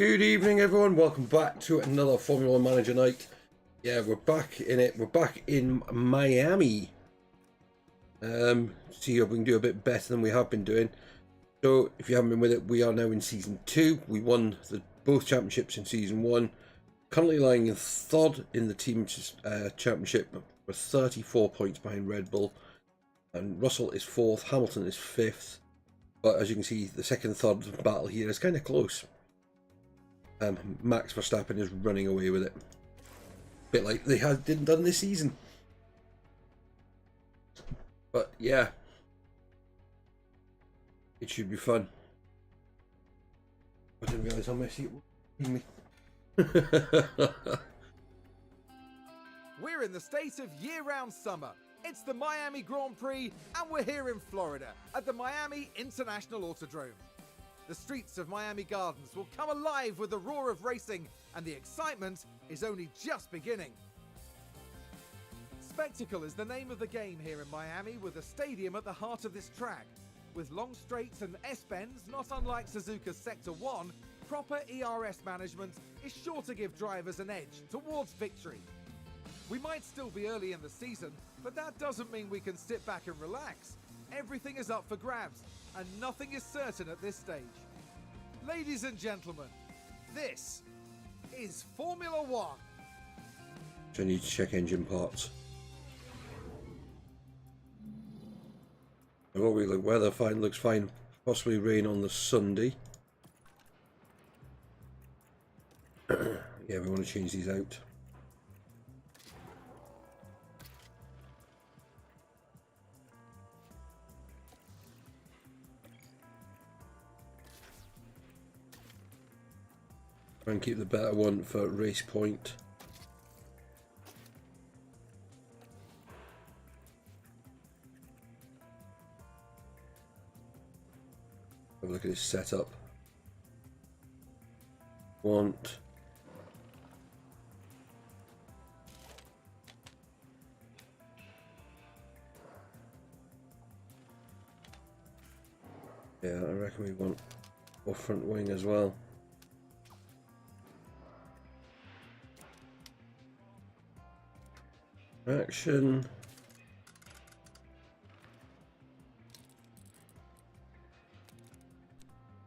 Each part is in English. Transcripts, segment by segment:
Good evening, everyone. Welcome back to another Formula One Manager night. Yeah, we're back in it. We're back in Miami. See if we can do a bit better than we have been doing. So, if you haven't been with it, we are now in Season 2. We won both championships in Season 1. Currently lying in third in the team championship. We're 34 points behind Red Bull. And Russell is 4th. Hamilton is 5th. But as you can see, the second and third battle here is kind of close. Max Verstappen is running away with it. Bit like they didn't done this season. But yeah, it should be fun. I didn't realise how messy it would be. We're in the state of year-round summer. It's the Miami Grand Prix, and we're here in Florida at the Miami International Autodrome. The streets of Miami Gardens will come alive with the roar of racing, and the excitement is only just beginning. Spectacle is the name of the game here in Miami, with a stadium at the heart of this track. With long straights and S-bends, not unlike Suzuka's Sector 1, proper ERS management is sure to give drivers an edge towards victory. We might still be early in the season, but that doesn't mean we can sit back and relax. Everything is up for grabs, and nothing is certain at this stage. Ladies and gentlemen, this is Formula One. So I need to check engine parts. What we look, weather fine, looks fine. Possibly rain on the Sunday. Yeah, we want to change these out. Try and keep the better one for race point. Have a look at his setup. Want yeah, I reckon we want our front wing as well. Action.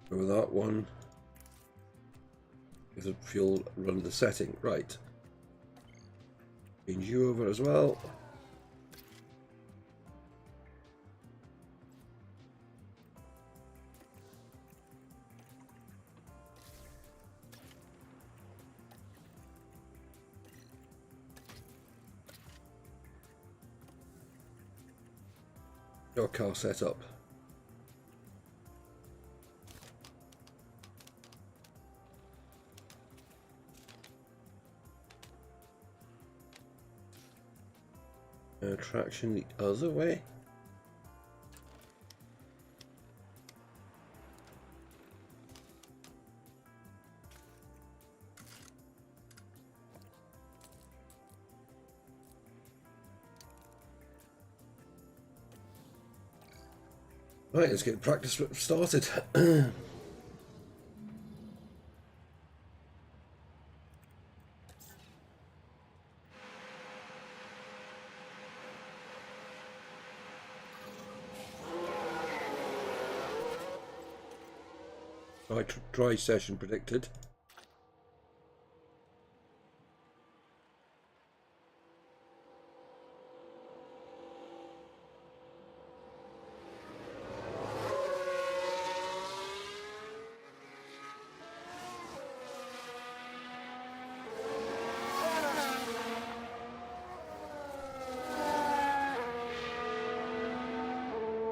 Go with that one. With the fuel run the setting. Right. Change you over as well. Your car set up. Traction the other way. Right, let's get practice started. Dry session predicted.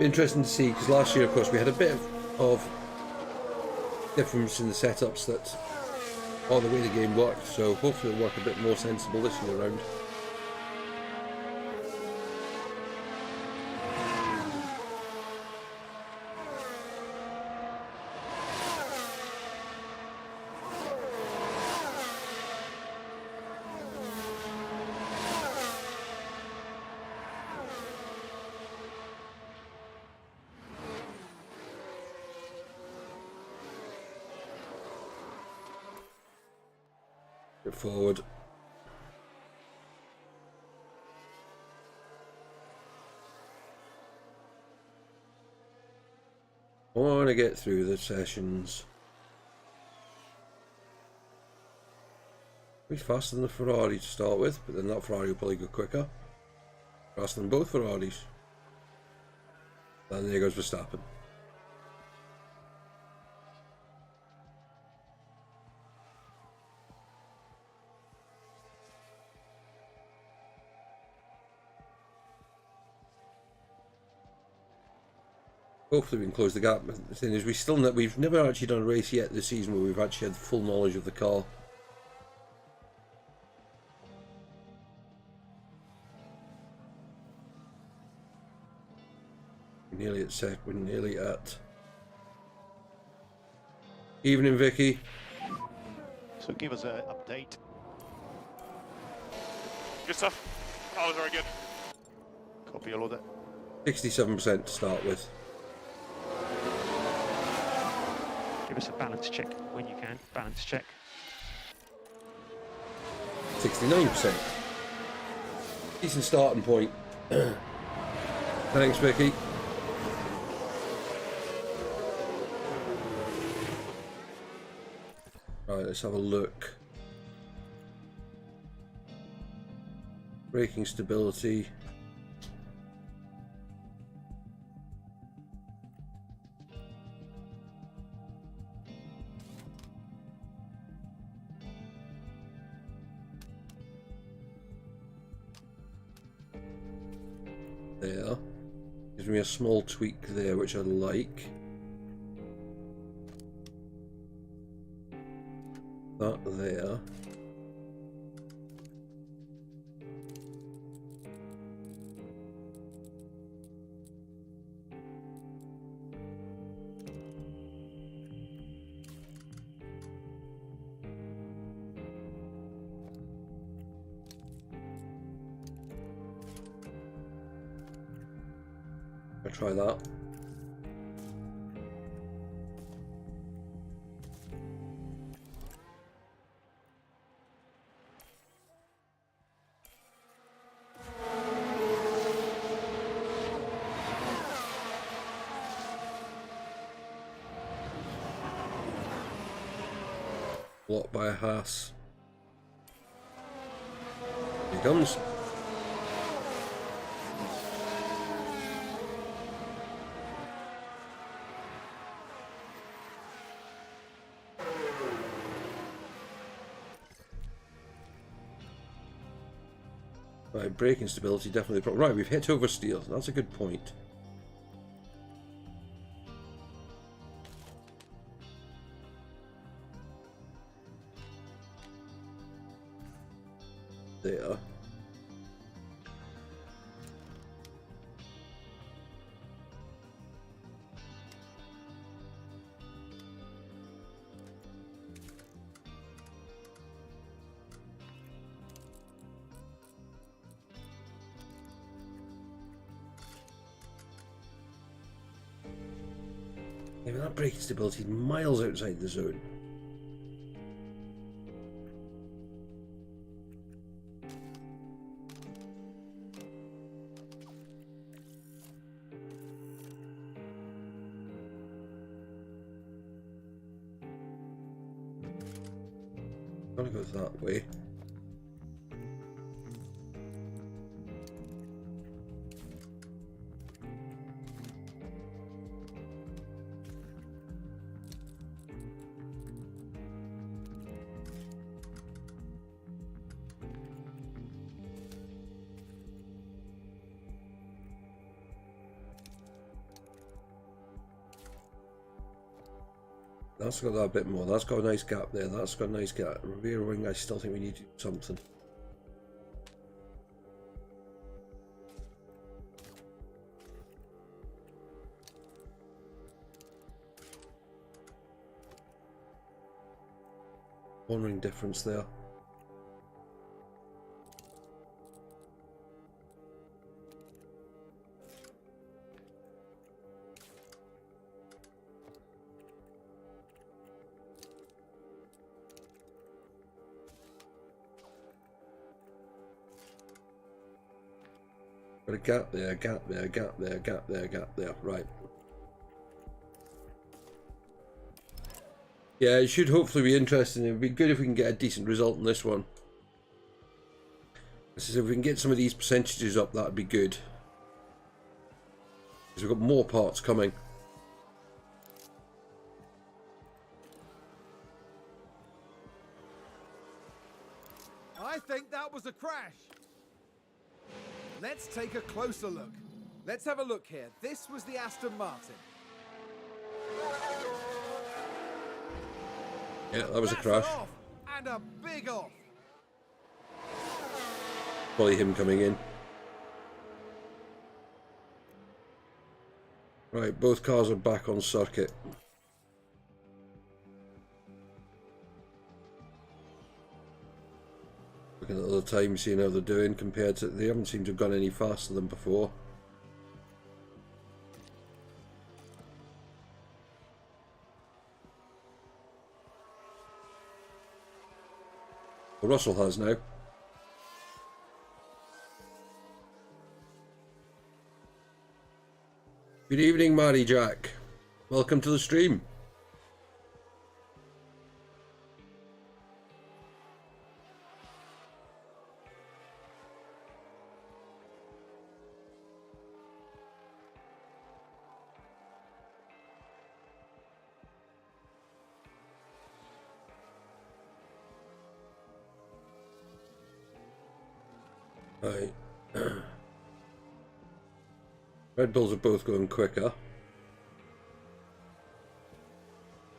Interesting to see, because last year, of course, we had a bit of difference in the setups that are the way the game worked, so hopefully it'll work a bit more sensible this year around. Get forward. I want to get through the sessions. He's faster than the Ferrari to start with, but then that Ferrari will probably go quicker. Faster than both Ferraris. And there goes Verstappen. Hopefully we can close the gap. The thing is, we've never actually done a race yet this season where we've actually had full knowledge of the car. We're nearly at. Evening, Vicky. So give us an update. Good stuff. Oh, very good. Copy all of that. 67% to start with. Give us a balance check when you can. Balance check. 69%. Decent starting point. Thanks, Vicky. Right, let's have a look. Braking stability. There. Gives me a small tweak there, which I like. That there. I'll try that. Blocked by a Haas. Here he comes. Right, braking stability definitely a problem. Right, we've hit oversteer. That's a good point. There. Maybe that braking stability is miles outside the zone. Gotta go that way. That's got that bit more. That's got a nice gap there. That's got a nice gap. Rear wing, I still think we need to do something. One ring difference there. Got a gap there, gap there, gap there, gap there, gap there. Right. Yeah, it should hopefully be interesting. It would be good if we can get a decent result in this one. This is if we can get some of these percentages up, that would be good. Because we've got more parts coming. I think that was a crash. Let's take a closer look. Let's have a look here. This was the Aston Martin. Yeah, that was a That's crash. an off, and a big off. Probably him coming in. Right, both cars are back on circuit. Looking at the time, seeing how they're doing compared to... They haven't seemed to have gone any faster than before. Well, Russell has now. Good evening, Mary Jack. Welcome to the stream. Right. Red Bulls are both going quicker.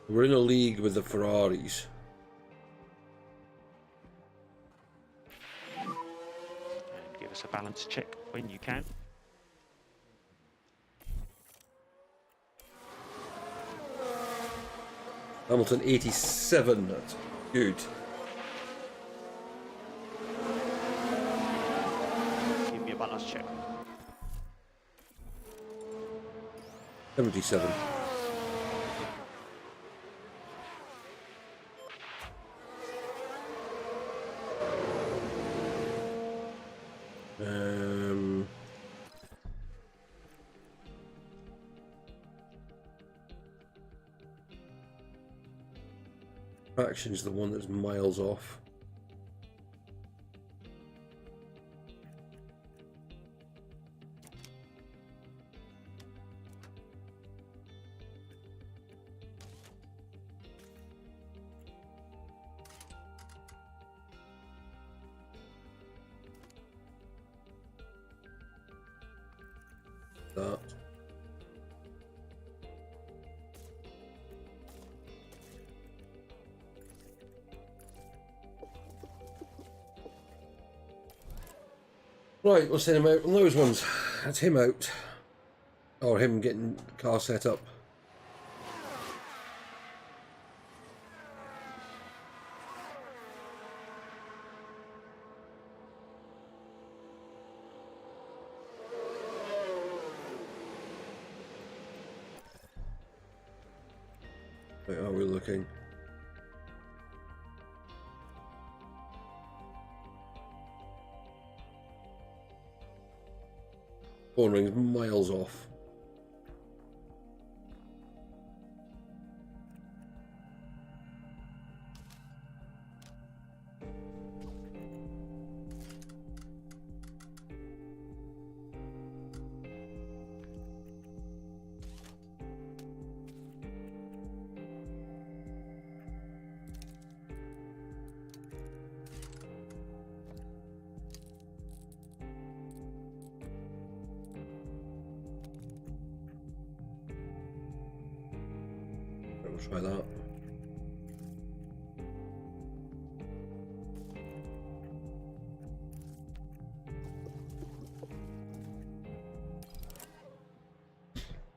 We're in a league with the Ferraris. And give us a balance check when you can. Hamilton 87. That's good. Give me a balance check. 77. Action's the one that's miles off. That. Right, we'll send him out on those ones. That's him out. Or him getting the car set up. Wait, are we looking? Cornering's miles off. We'll try that.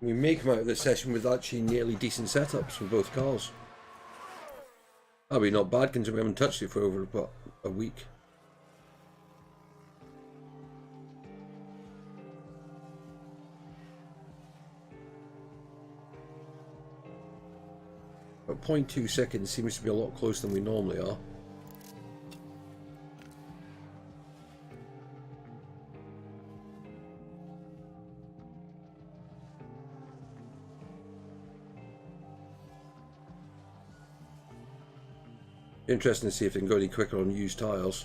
We may come out of this session with actually nearly decent setups for both cars. That'll be not bad considering we haven't touched it for over about a week. But 0.2 seconds seems to be a lot closer than we normally are. Interesting to see if they can go any quicker on used tyres.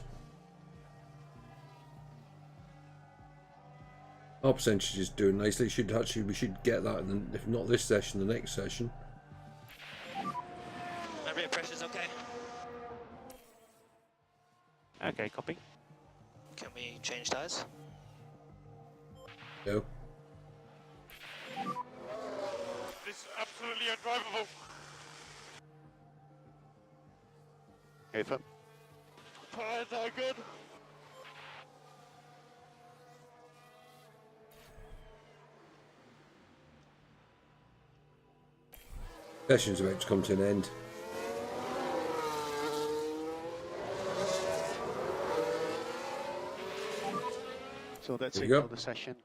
Our percentage is doing nicely. We should get that, and if not this session, the next session. My rear pressure's okay. Okay, copy. Can we change tyres? Go. This is absolutely undrivable. Over. Tires are good. Session's about to come to an end. So that's There it you go. for the session.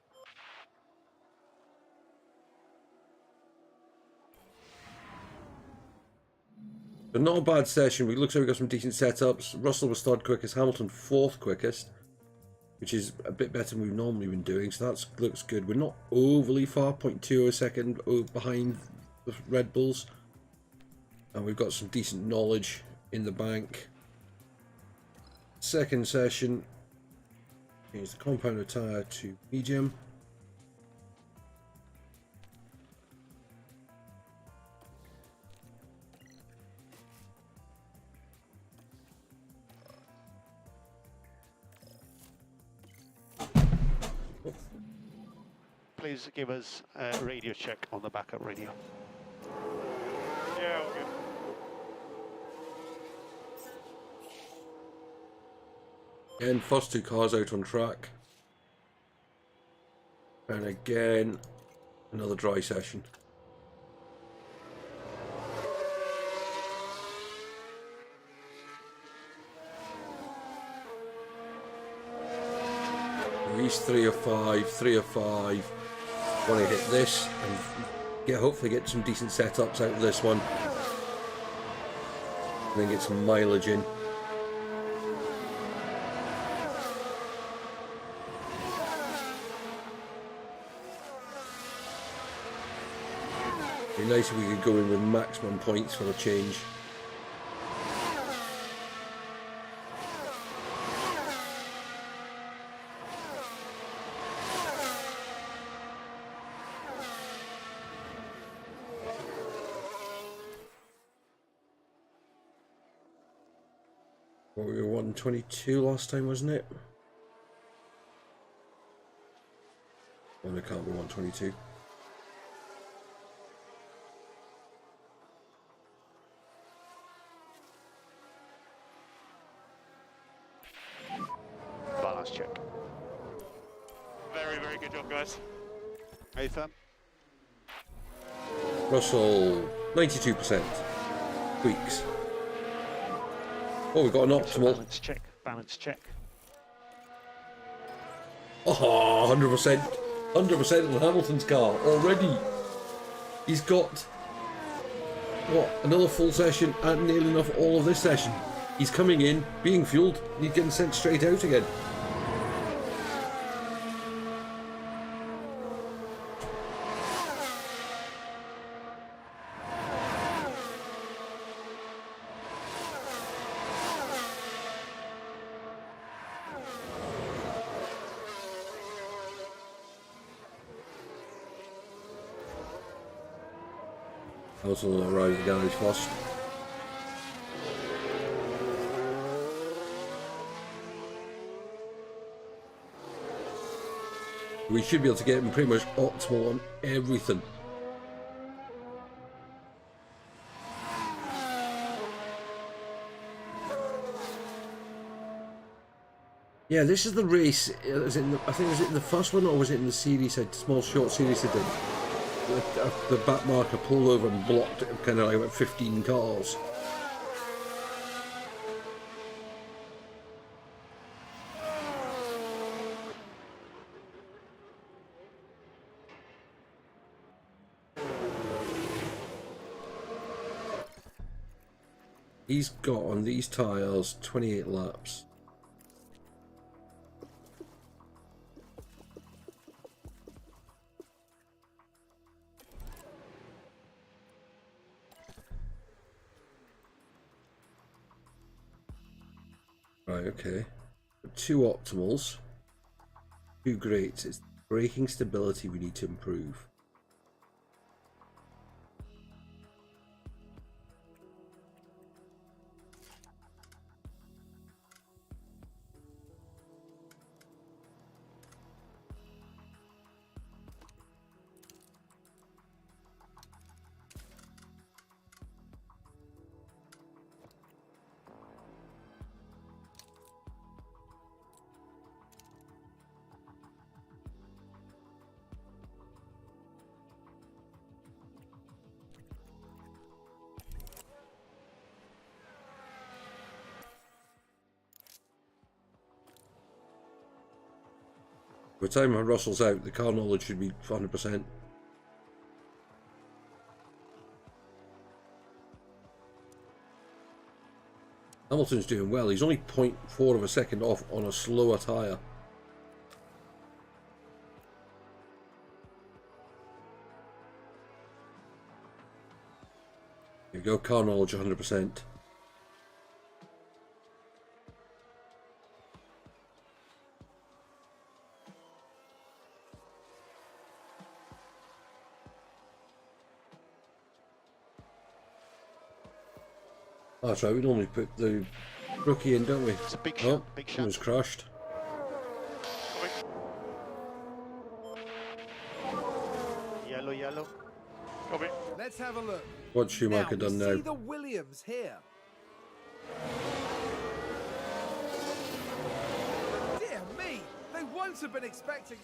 But not a bad session. It looks like we got some decent setups. Russell was third quickest, Hamilton fourth quickest, which is a bit better than we've normally been doing. So that looks good. We're not overly far, 0.2 a second behind the Red Bulls, and we've got some decent knowledge in the bank. Second session, change the compounder tyre to medium. Please give us a radio check on the backup radio. Yeah, all good. Again, first two cars out on track. And again, another dry session. He's 3 of 5, 3 of 5. Want to hit this and hopefully get some decent setups out of this one. And then get some mileage in. It'd be nice if we could go in with maximum points for a change. Well, we were 122 last time, wasn't it? Well, it can't be 122. Balance check. Very, very good job, guys. Ethan. Russell, 92%. Tweaks. Oh, we've got an optimal. Balance check. Balance check. Oh, 100%. 100% on Hamilton's car already. He's got, what, another full session and nearly enough all of this session. He's coming in, being fueled, and he's getting sent straight out again. Also arrived at the garage first. We should be able to get him pretty much optimal on everything. Yeah, this is the race. Is it I think was it in the first one or was it in the series? A small short series they did. The back marker pulled over and blocked it, kind of like about 15 cars. He's got on these tyres 28 laps. Right, okay. 2 optimals. 2 greats. It's braking stability we need to improve. By the time Russell's out, the car knowledge should be 100%. Hamilton's doing well. He's only 0.4 of a second off on a slower tyre. There you go, car knowledge 100%. That's right, we normally put the rookie in, don't we? It's a big Oh, shot, big he shot. was crashed. Yellow, yellow. Copy. Let's have a look. What's Schumacher now, done we now? see the Williams here. Dear me, they won't have been expecting.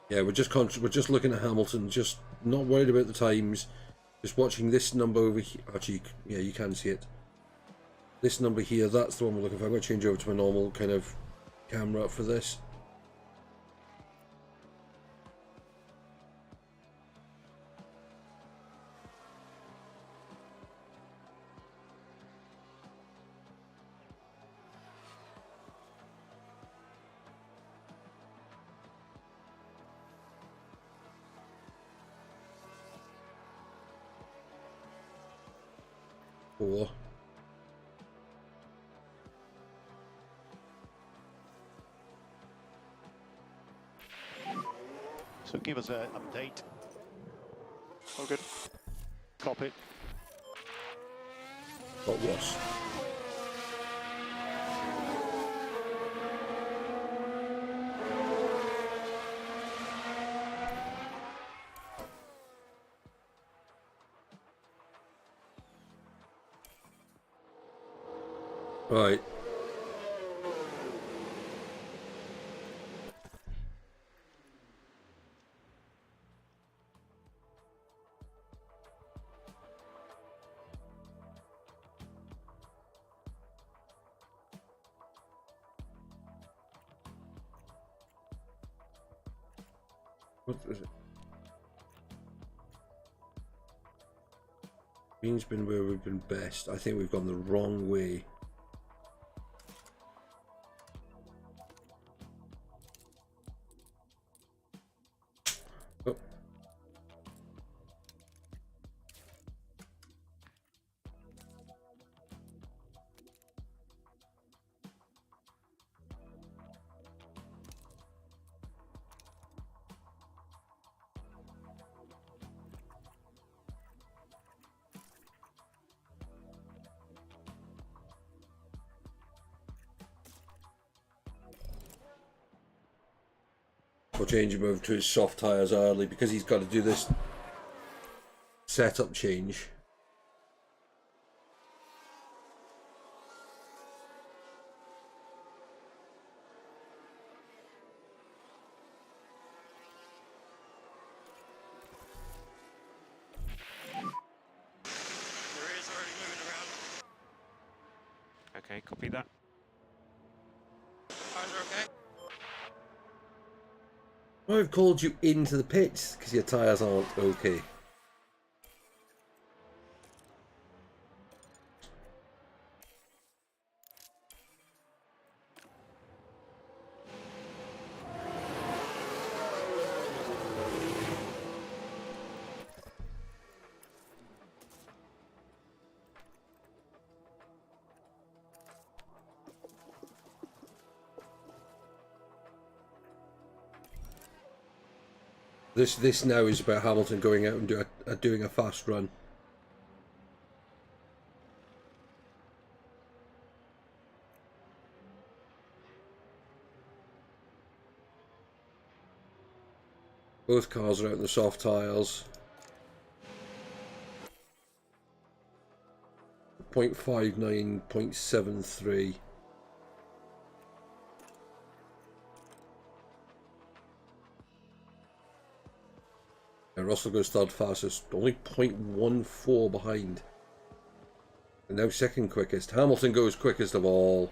Yeah, we're just looking at Hamilton, just not worried about the times, just watching this number over here. Actually, yeah, you can see it. This number here, that's the one we're looking for. I'm going to change over to my normal kind of camera for this. Four. So give us an update. All good. Copy. Got worse. Right. What is it? Green's been where we've been best. I think we've gone the wrong way. Oh. We'll change him over to his soft tyres early because he's got to do this setup change. The rear's already moving around. Okay, copy that. Tires are okay. I've called you into the pits because your tyres aren't okay. This now is about Hamilton going out and doing a fast run. Both cars are out in the soft tyres. 0.59, 0.73. And Russell goes third fastest, only 0.14 behind. And now second quickest. Hamilton goes quickest of all.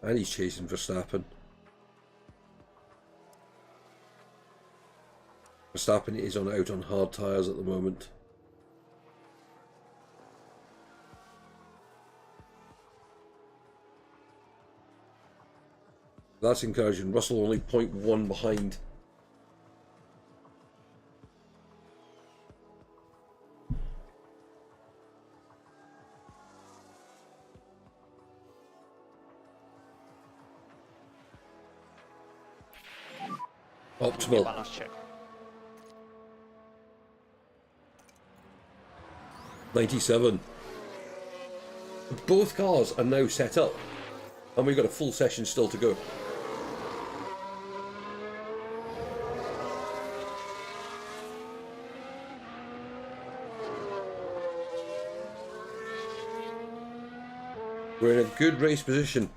And he's chasing Verstappen. Verstappen is out on hard tyres at the moment. That's encouraging. Russell only 0.1 behind. Optimal. Balance check. 97. Both cars are now set up, and we've got a full session still to go. We're in a good race position.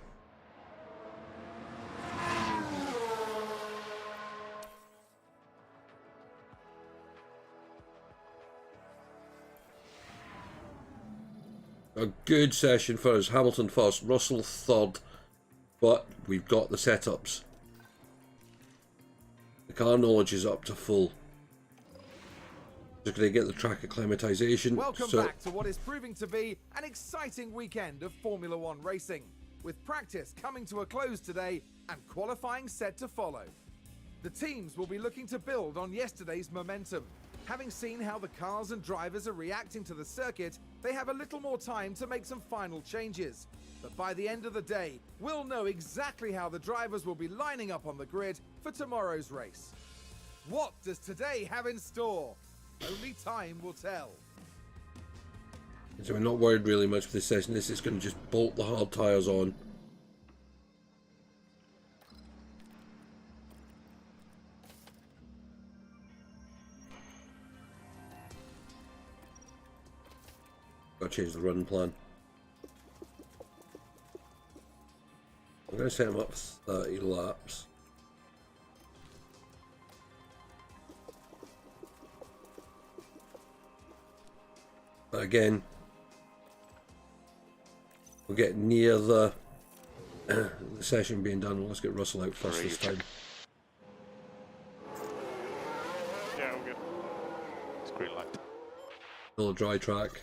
A good session for us. Hamilton first, Russell third, but we've got the setups. The car knowledge is up to full. Just going to get the track acclimatization. Welcome back to what is proving to be an exciting weekend of Formula One racing, with practice coming to a close today and qualifying set to follow. The teams will be looking to build on yesterday's momentum. Having seen how the cars and drivers are reacting to the circuit, they have a little more time to make some final changes. But by the end of the day, we'll know exactly how the drivers will be lining up on the grid for tomorrow's race. What does today have in store? Only time will tell. So we're not worried really much for this session. This is going to just bolt the hard tyres on. Got to change the run plan. I'm going to set him up for 30 laps. But again, we'll get near the session being done. Let's get Russell out first this time. Yeah, all good. It's green light. Still a dry track.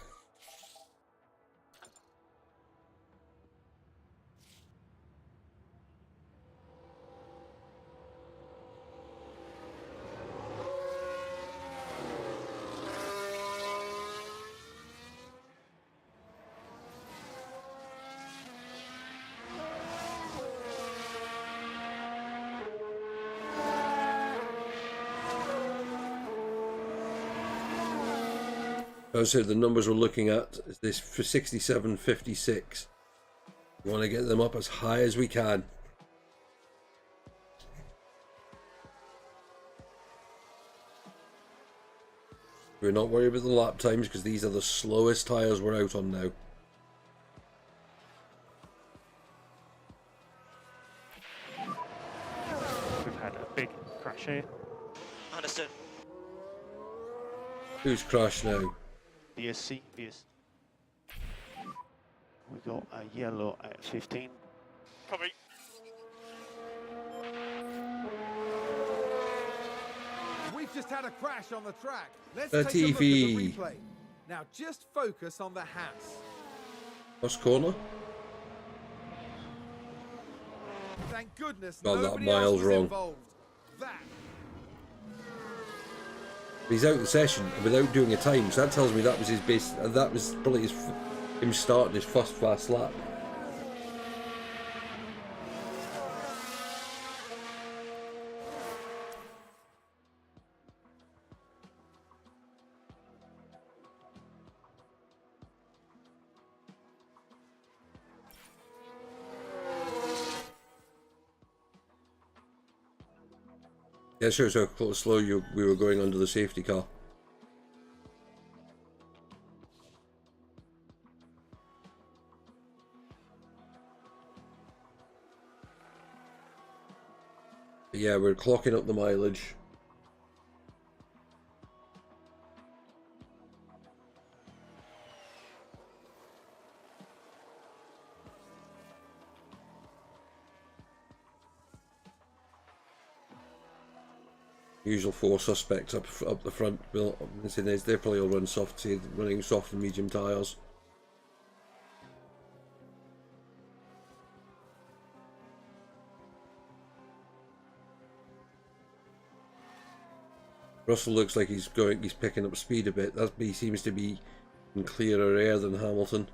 As I said, the numbers we're looking at is this for 67.56. We want to get them up as high as we can. We're not worried about the lap times because these are the slowest tyres we're out on now. We've had a big crash here. Understood. Who's crashed now? BSC. We got a yellow at 15. Copy. We've just had a crash on the track. Let's take a look at TV. the replay. Now just focus on the Haas. First corner. Thank Thank goodness Got that nobody miles else was wrong. involved. That. He's out of the session without doing a time, so that tells me that was his base. That was probably him starting his first fast lap. Yeah, sure. So slow we were going under the safety car. But yeah, we're clocking up the mileage. Usual four suspects up the front. Well, they probably all run soft, running soft and medium tyres. Russell looks like he's picking up speed a bit. He seems to be in clearer air than Hamilton.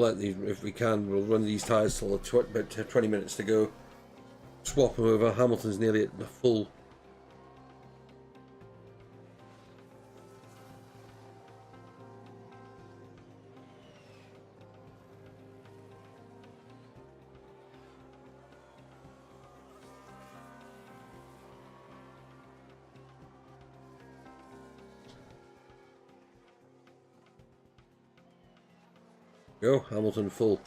If we can, we'll run these tyres till about 20 minutes to go. Swap them over. Hamilton's nearly at the full. Go, Hamilton full.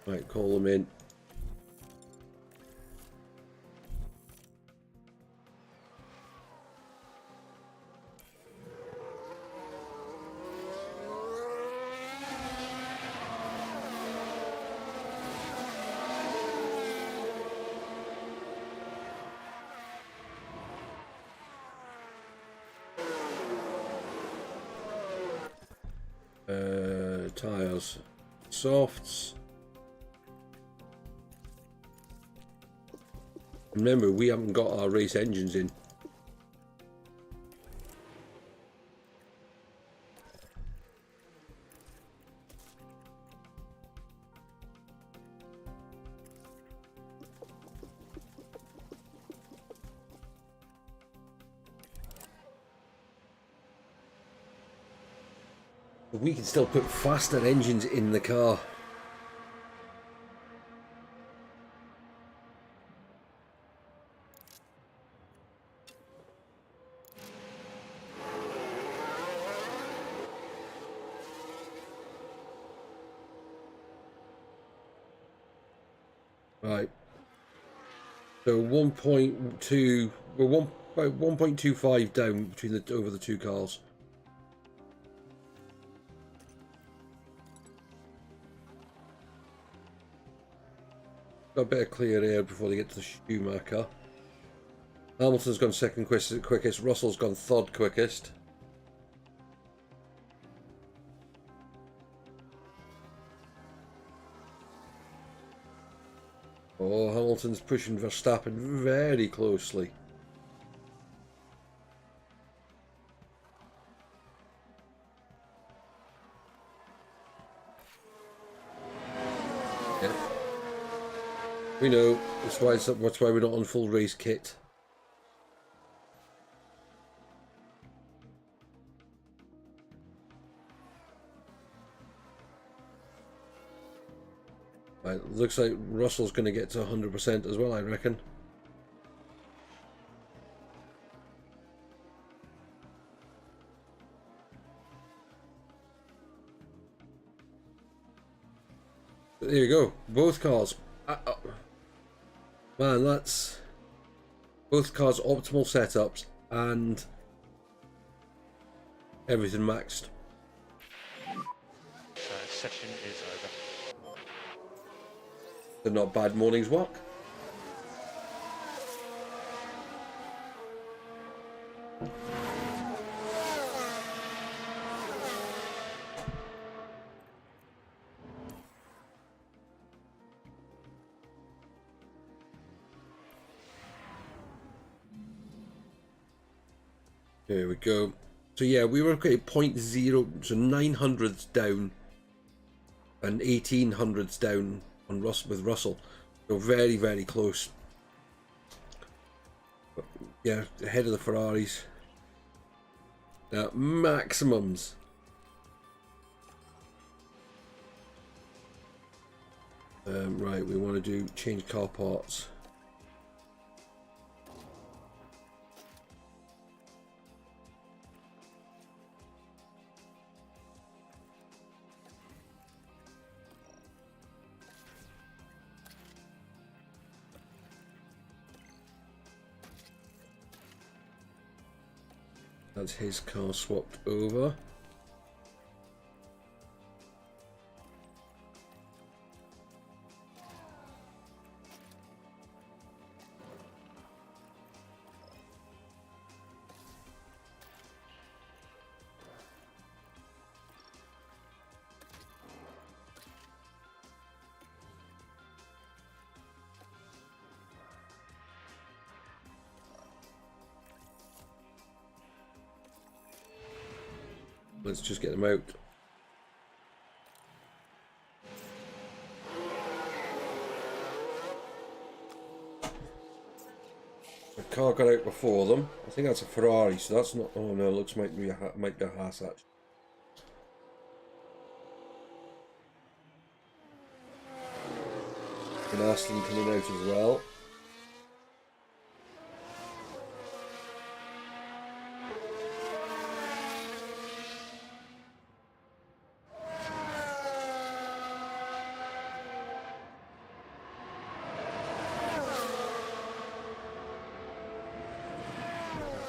Right, call them in. Tyres, softs. Remember, we haven't got our race engines in. We can still put faster engines in the car. Right. So 1.2, we're about 1.25 down between over the two cars. Got a bit of clear air before they get to the Schumacher. Hamilton's gone second quickest. Russell's gone third quickest. Oh, Hamilton's pushing Verstappen very closely. Yeah. We know, that's why we're not on full race kit. Right, looks like Russell's going to get to 100% as well, I reckon. But there you go, both cars. Man, that's both cars' optimal setups and everything maxed. So session is over. They're not a bad morning's work. There we go. So yeah, we were okay, 0.0, so 900s down and 1800s down on with Russell. So very, very close. But yeah, ahead of the Ferraris. Maximums. Right, we want to do change car parts. That's his car swapped over. Let's just get them out. The car got out before them. I think that's a Ferrari, so that's not. Oh no, looks might be a Haas actually. And Aston coming out as well.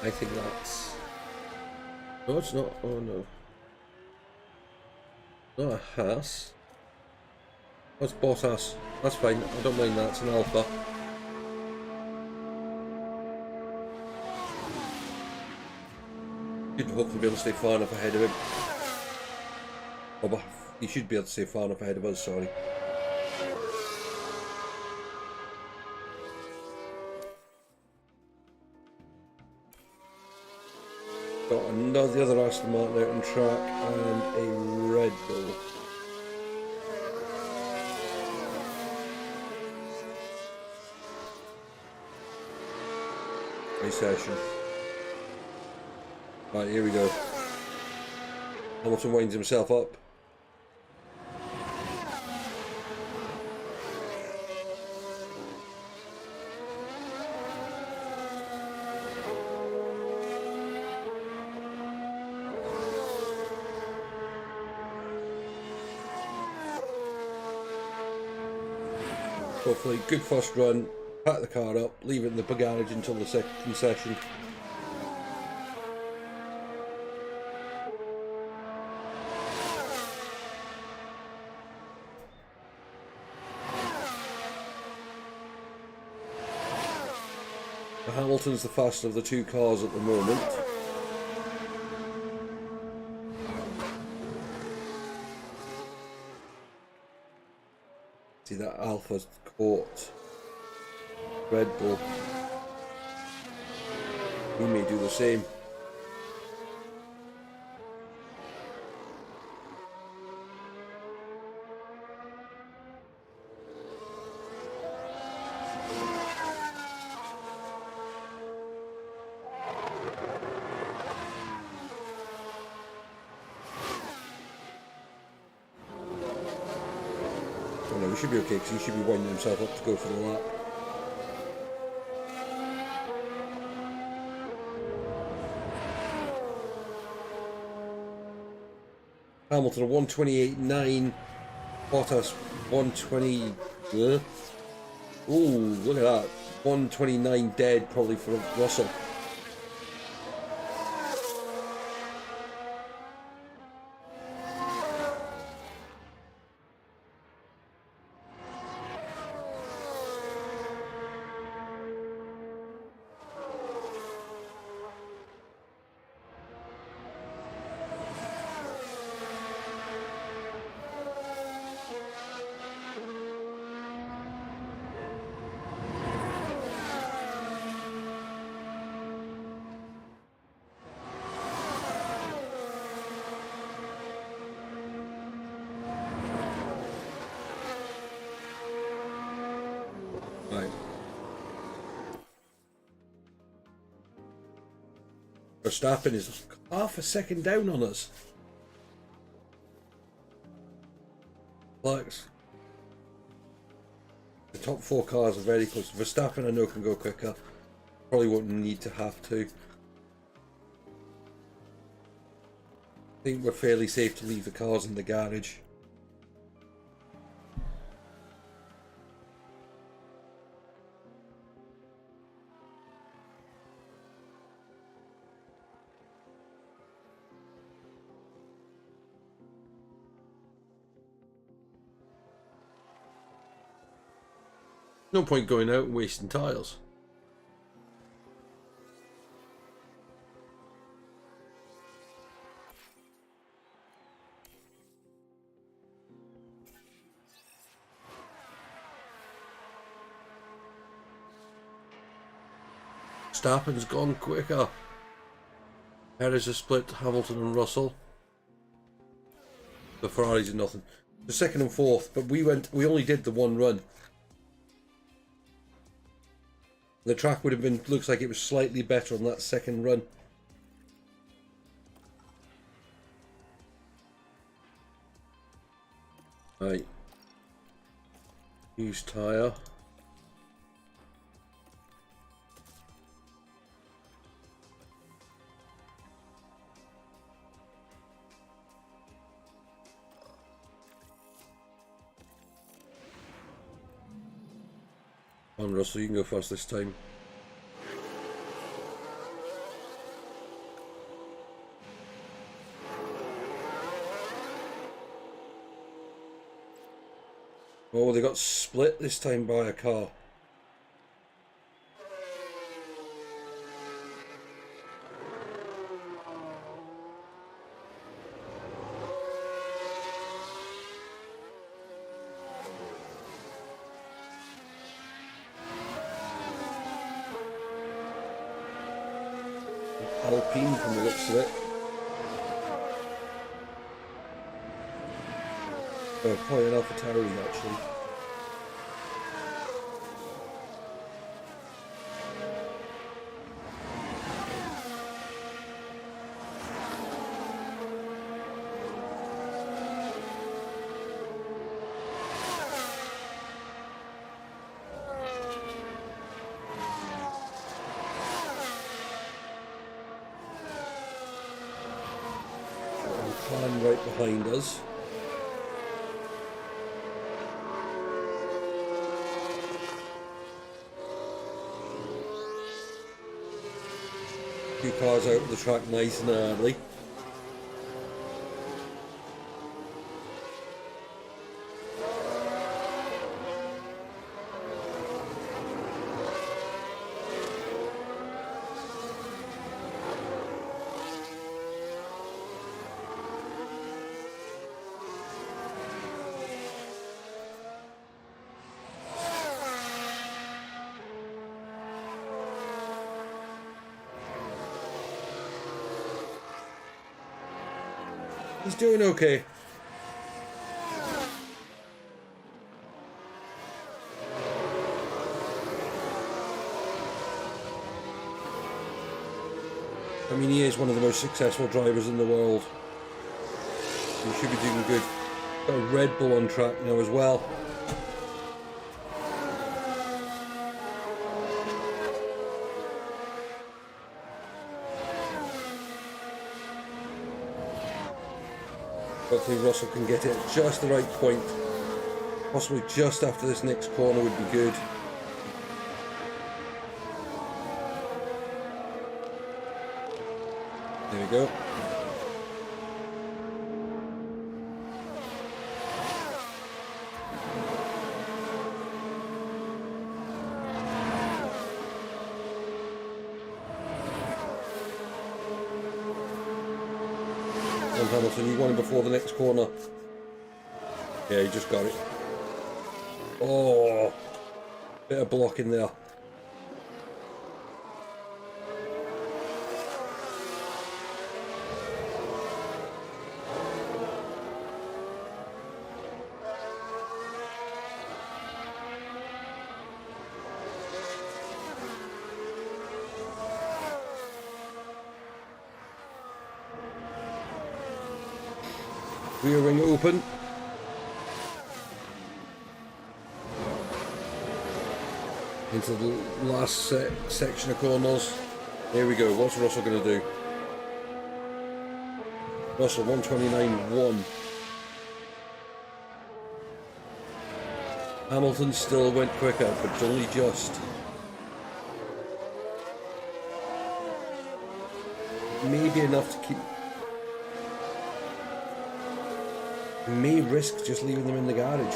I think that's... No, it's not. Oh no. Not a Haas. That's Bottas. That's fine. I don't mind that. It's an Alpha. Should hopefully be able to stay far enough ahead of him. Oh, but he should be able to stay far enough ahead of us, sorry. Got another, the other Aston Martin out on track and a Red Bull. Nice session. Right, here we go. Hamilton winds himself up. Hopefully, good first run, pack the car up, leave it in the garage until the second session. Hamilton's the faster of the two cars at the moment. See that Alpha's caught Red Bull. He may do the same. Oh no, he should be okay because he should be winding himself up to go for the lap. Hamilton 128.9, Bottas 120. Ooh, look at that. 129 dead probably for Russell. Verstappen is half a second down on us. Flex. The top 4 cars are very close. Verstappen I know can go quicker. Probably won't need to have to. I think we're fairly safe to leave the cars in the garage. No point going out and wasting tyres. Verstappen's gone quicker. Perez has split Hamilton and Russell. The Ferraris are nothing. The second and fourth, but we only did the one run. The track would have been, looks like it was slightly better on that second run. Right. Use tyre. Come on, Russell, you can go first this time. Oh, they got split this time by a car. Alpine from the looks of it. Oh, probably an AlphaTauri actually. Right behind us. Two cars out of the track nice and early. He's doing okay. I mean, he is one of the most successful drivers in the world. He should be doing good. Got a Red Bull on track now as well. Hopefully Russell can get it at just the right point. Possibly just after this next corner would be good. There we go. Hamilton, you want him before the next corner. Yeah, he just got it. Oh, bit of block in there. Rear wing open. Into the last section of corners. Here we go. What's Russell going to do? Russell 129.1. Hamilton still went quicker, but only just. Maybe enough to keep. May risk just leaving them in the garage.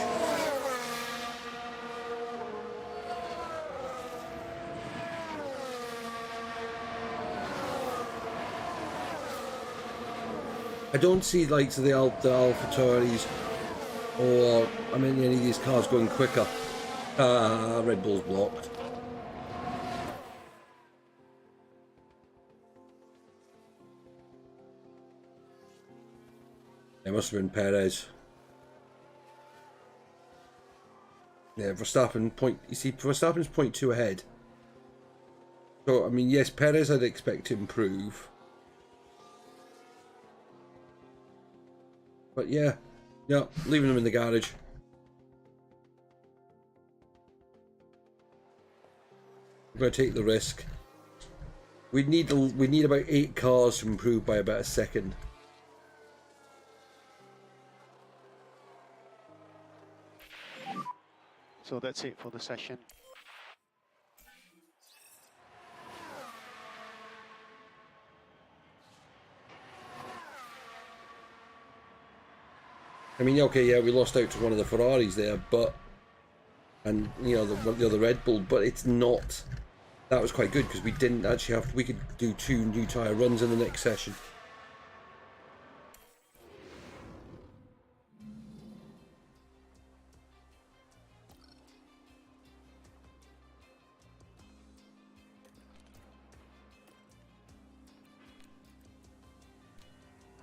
I don't see likes of the AlphaTauris or any of these cars going quicker. Red Bull's blocked. It must have been Perez. Yeah, Verstappen Verstappen's 0.2 ahead. So I mean, yes, Perez I'd expect to improve. But yeah, leaving them in the garage. I'm going to take the risk. We need about 8 cars to improve by about a second. So that's it for the session. I mean, okay, yeah, we lost out to one of the Ferraris there, but the other Red Bull, but it's not. That was quite good because we didn't actually have. We could do 2 new tyre runs in the next session.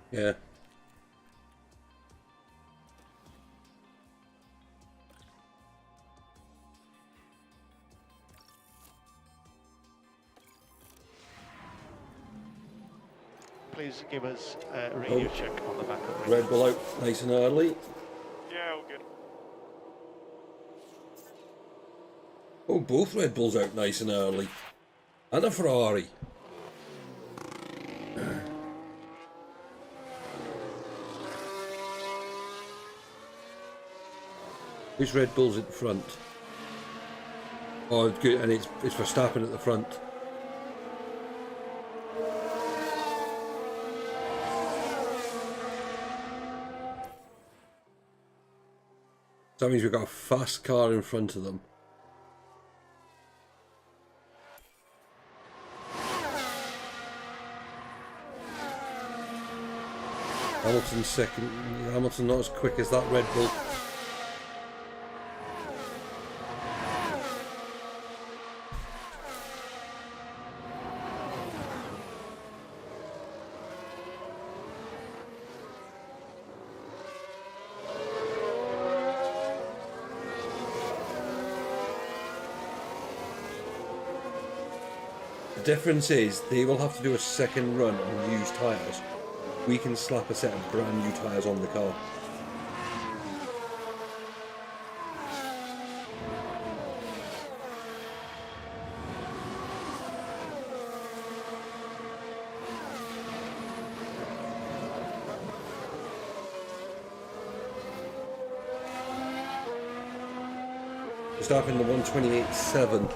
Yeah. Please give us a radio check on the back of the Red Bull out nice and early. Yeah, all good. Oh, both Red Bulls out nice and early. And a Ferrari. Which Red Bull's at the front? Oh, good, and it's Verstappen at the front. So that means we've got a fast car in front of them. Hamilton second. Hamilton not as quick as that Red Bull. The difference is they will have to do a second run on used tyres. We can slap a set of brand new tyres on the car. Starting the 128.7.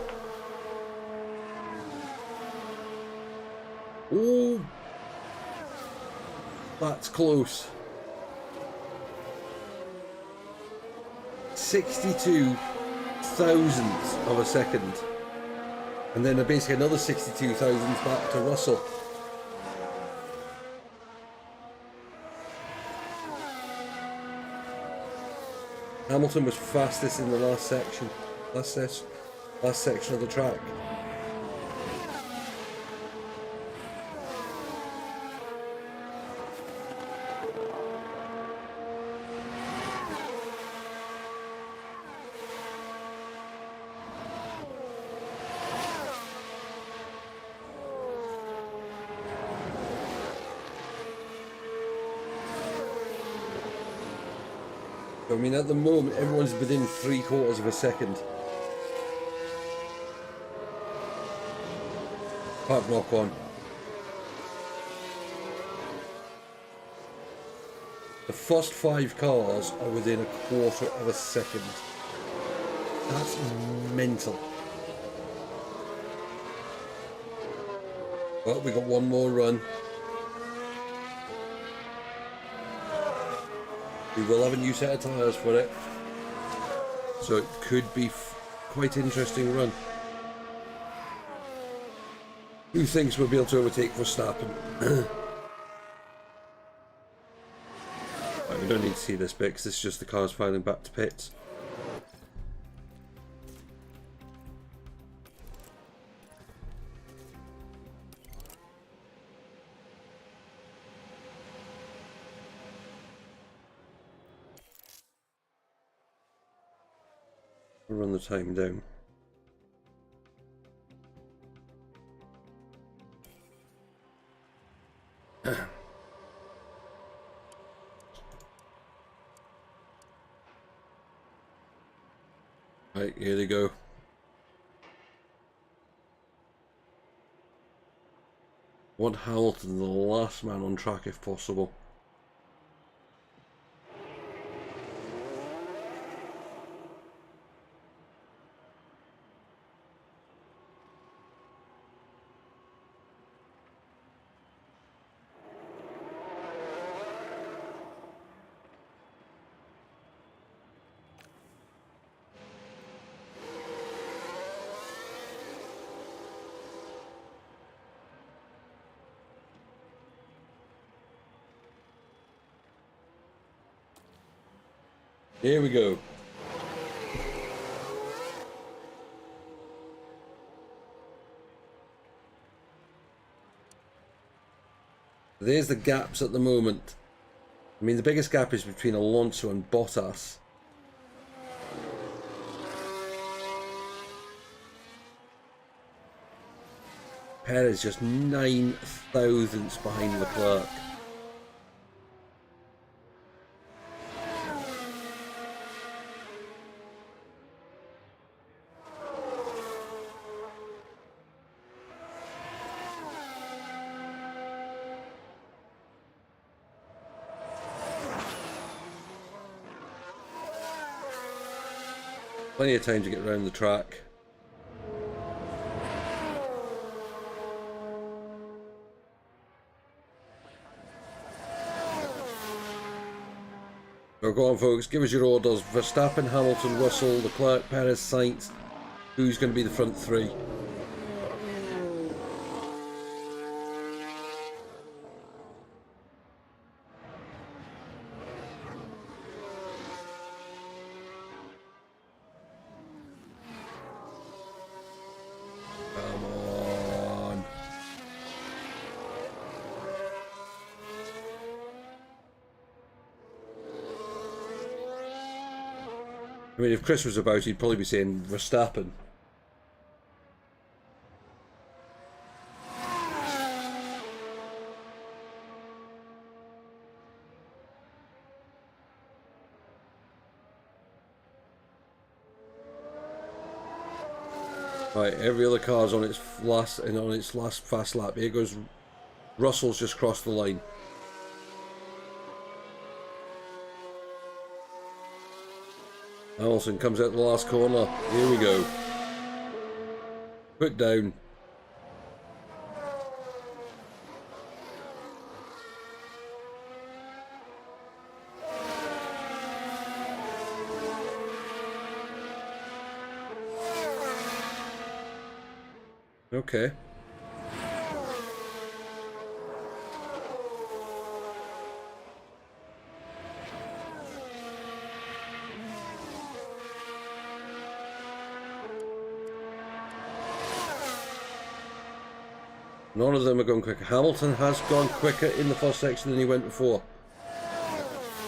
Oh, that's close. 62 thousandths of a second. And then basically another 62 thousandths back to Russell. Hamilton was fastest in the last section. Last section of the track. I mean, at the moment, everyone's within 3/4 of a second. Apart from Ocon. The first 5 cars are within 1/4 of a second. That's mental. Well, we got one more run. We will have a new set of tyres for it. So it could be quite interesting run. Who thinks we'll be able to overtake Verstappen? Right, we don't need to see this bit because this is just the cars filing back to pits. We'll run the time down. Right, here they go. Want Hamilton the last man on track if possible. Here we go. There's the gaps at the moment. I mean, the biggest gap is between Alonso and Bottas. Perez just 9 thousandths behind Leclerc. Plenty of time to get around the track. So go on, folks, give us your orders. Verstappen, Hamilton, Russell, Leclerc, Perez, Sainz. Who's going to be the front 3? Come on. I mean, if Chris was about, he'd probably be saying Verstappen. Right, every other car's on its last fast lap. Here goes Russell's just crossed the line. Hamilton comes out the last corner. Here we go. Put down. Okay. None of them are going quicker. Hamilton has gone quicker in the first section than he went before.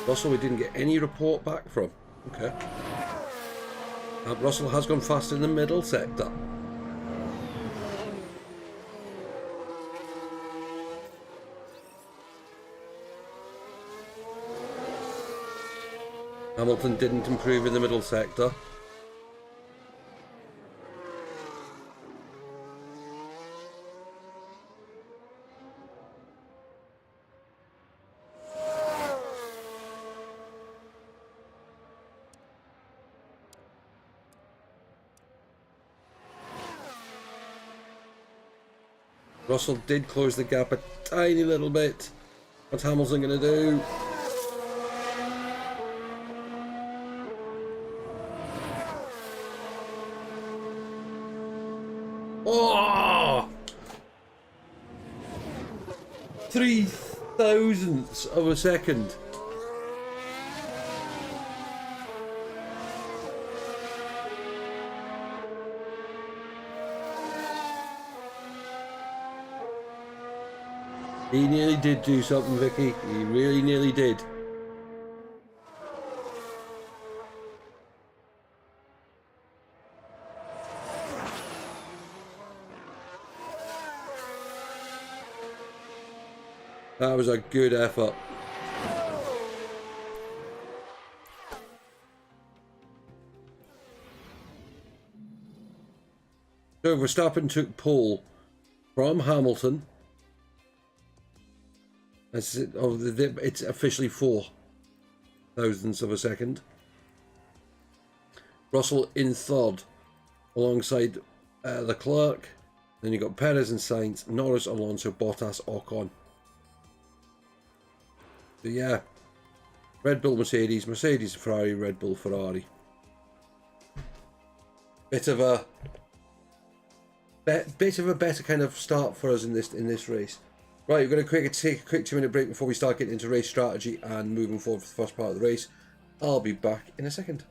Russell, we didn't get any report back from. Okay. Russell has gone fast in the middle sector. Hamilton didn't improve in the middle sector. Russell did close the gap a tiny little bit. What's Hamilton going to do? Oh! 0.003 of a second. He nearly did do something, Vicky. He really nearly did. That was a good effort. So Verstappen took pole from Hamilton. It's officially 0.04 of a second. Russell in third alongside Leclerc. Then you got Perez and Sainz, Norris, Alonso, Bottas, Ocon. So yeah, Red Bull, Mercedes, Mercedes, Ferrari, Red Bull, Ferrari. Bit of a better kind of start for us in this race. Right, we're going to take a quick 2-minute break before we start getting into race strategy and moving forward for the first part of the race. I'll be back in a second.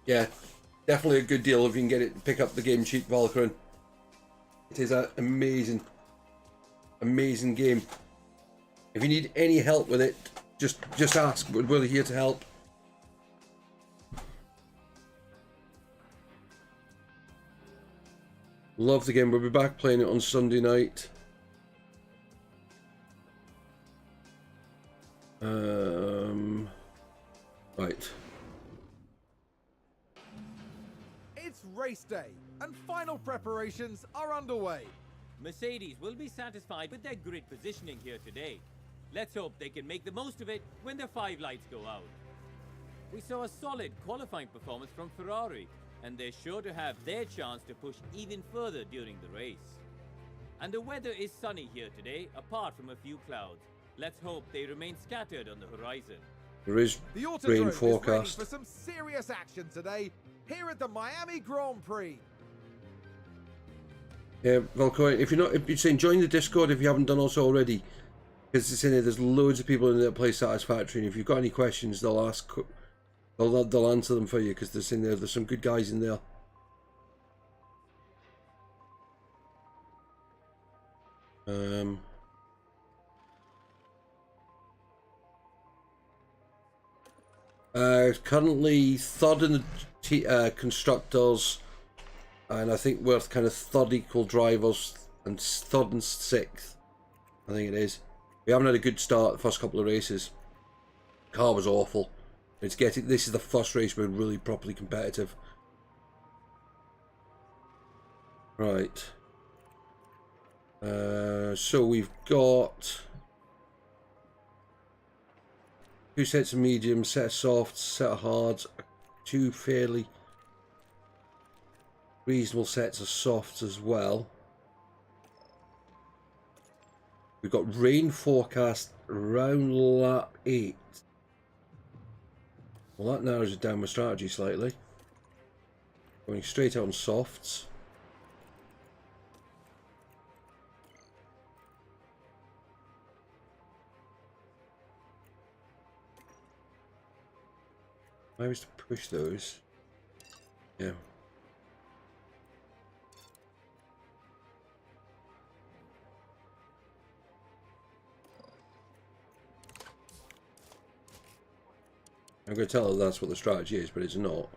Yeah, definitely a good deal if you can get it, pick up the game cheap, Valkyrie. It is an amazing, amazing game. If you need any help with it, just ask. We're here to help. Love the game. We'll be back playing it on Sunday night. Right. It's race day, and final preparations are underway. Mercedes will be satisfied with their grid positioning here today. Let's hope they can make the most of it when the 5 lights go out. We saw a solid qualifying performance from Ferrari, and they're sure to have their chance to push even further during the race. And the weather is sunny here today, apart from a few clouds. Let's hope they remain scattered on the horizon. There is The rain Autodrome is ready forecast. for some serious action today here at the Miami Grand Prix. Yeah, Valkyrie, if you're saying join the Discord if you haven't done so already, because it's in there. There's loads of people in there that play Satisfactory, and if you've got any questions, they'll ask. They'll answer them for you because there's in there. There's some good guys in there. Currently third in the constructors, and I think we're kind of third equal drivers, and third and sixth. I think it is. We haven't had a good start the first couple of races. Car was awful. This is the first race we're really properly competitive. Right. So we've got 2 sets of mediums, set of softs, set of hards, 2 fairly reasonable sets of softs as well. We've got rain forecast around lap 8. Well, that narrows it down my strategy slightly. Going straight out on softs. I was to push those. Yeah. I'm going to tell her that's what the strategy is, but it's not.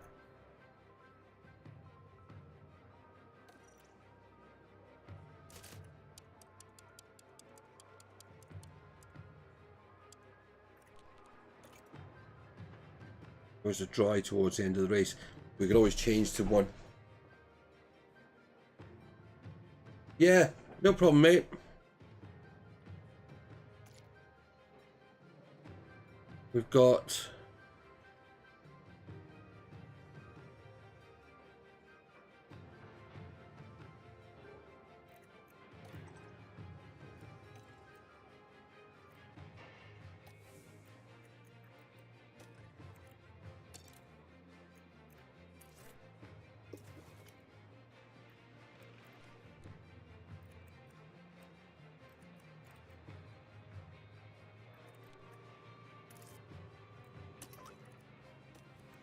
It was a dry towards the end of the race. We could always change to 1. Yeah, no problem, mate. We've got...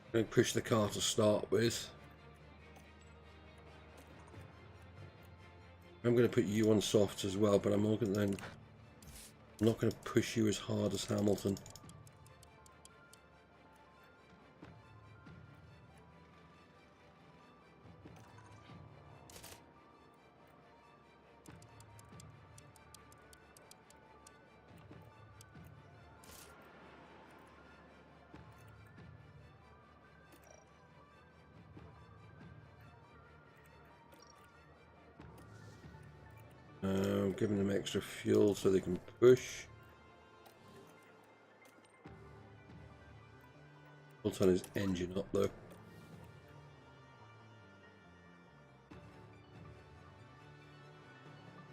I'm going to push the car to start with. I'm going to put you on softs as well, but I'm not going to push you as hard as Hamilton. Giving them extra fuel so they can push. We'll turn his engine up though.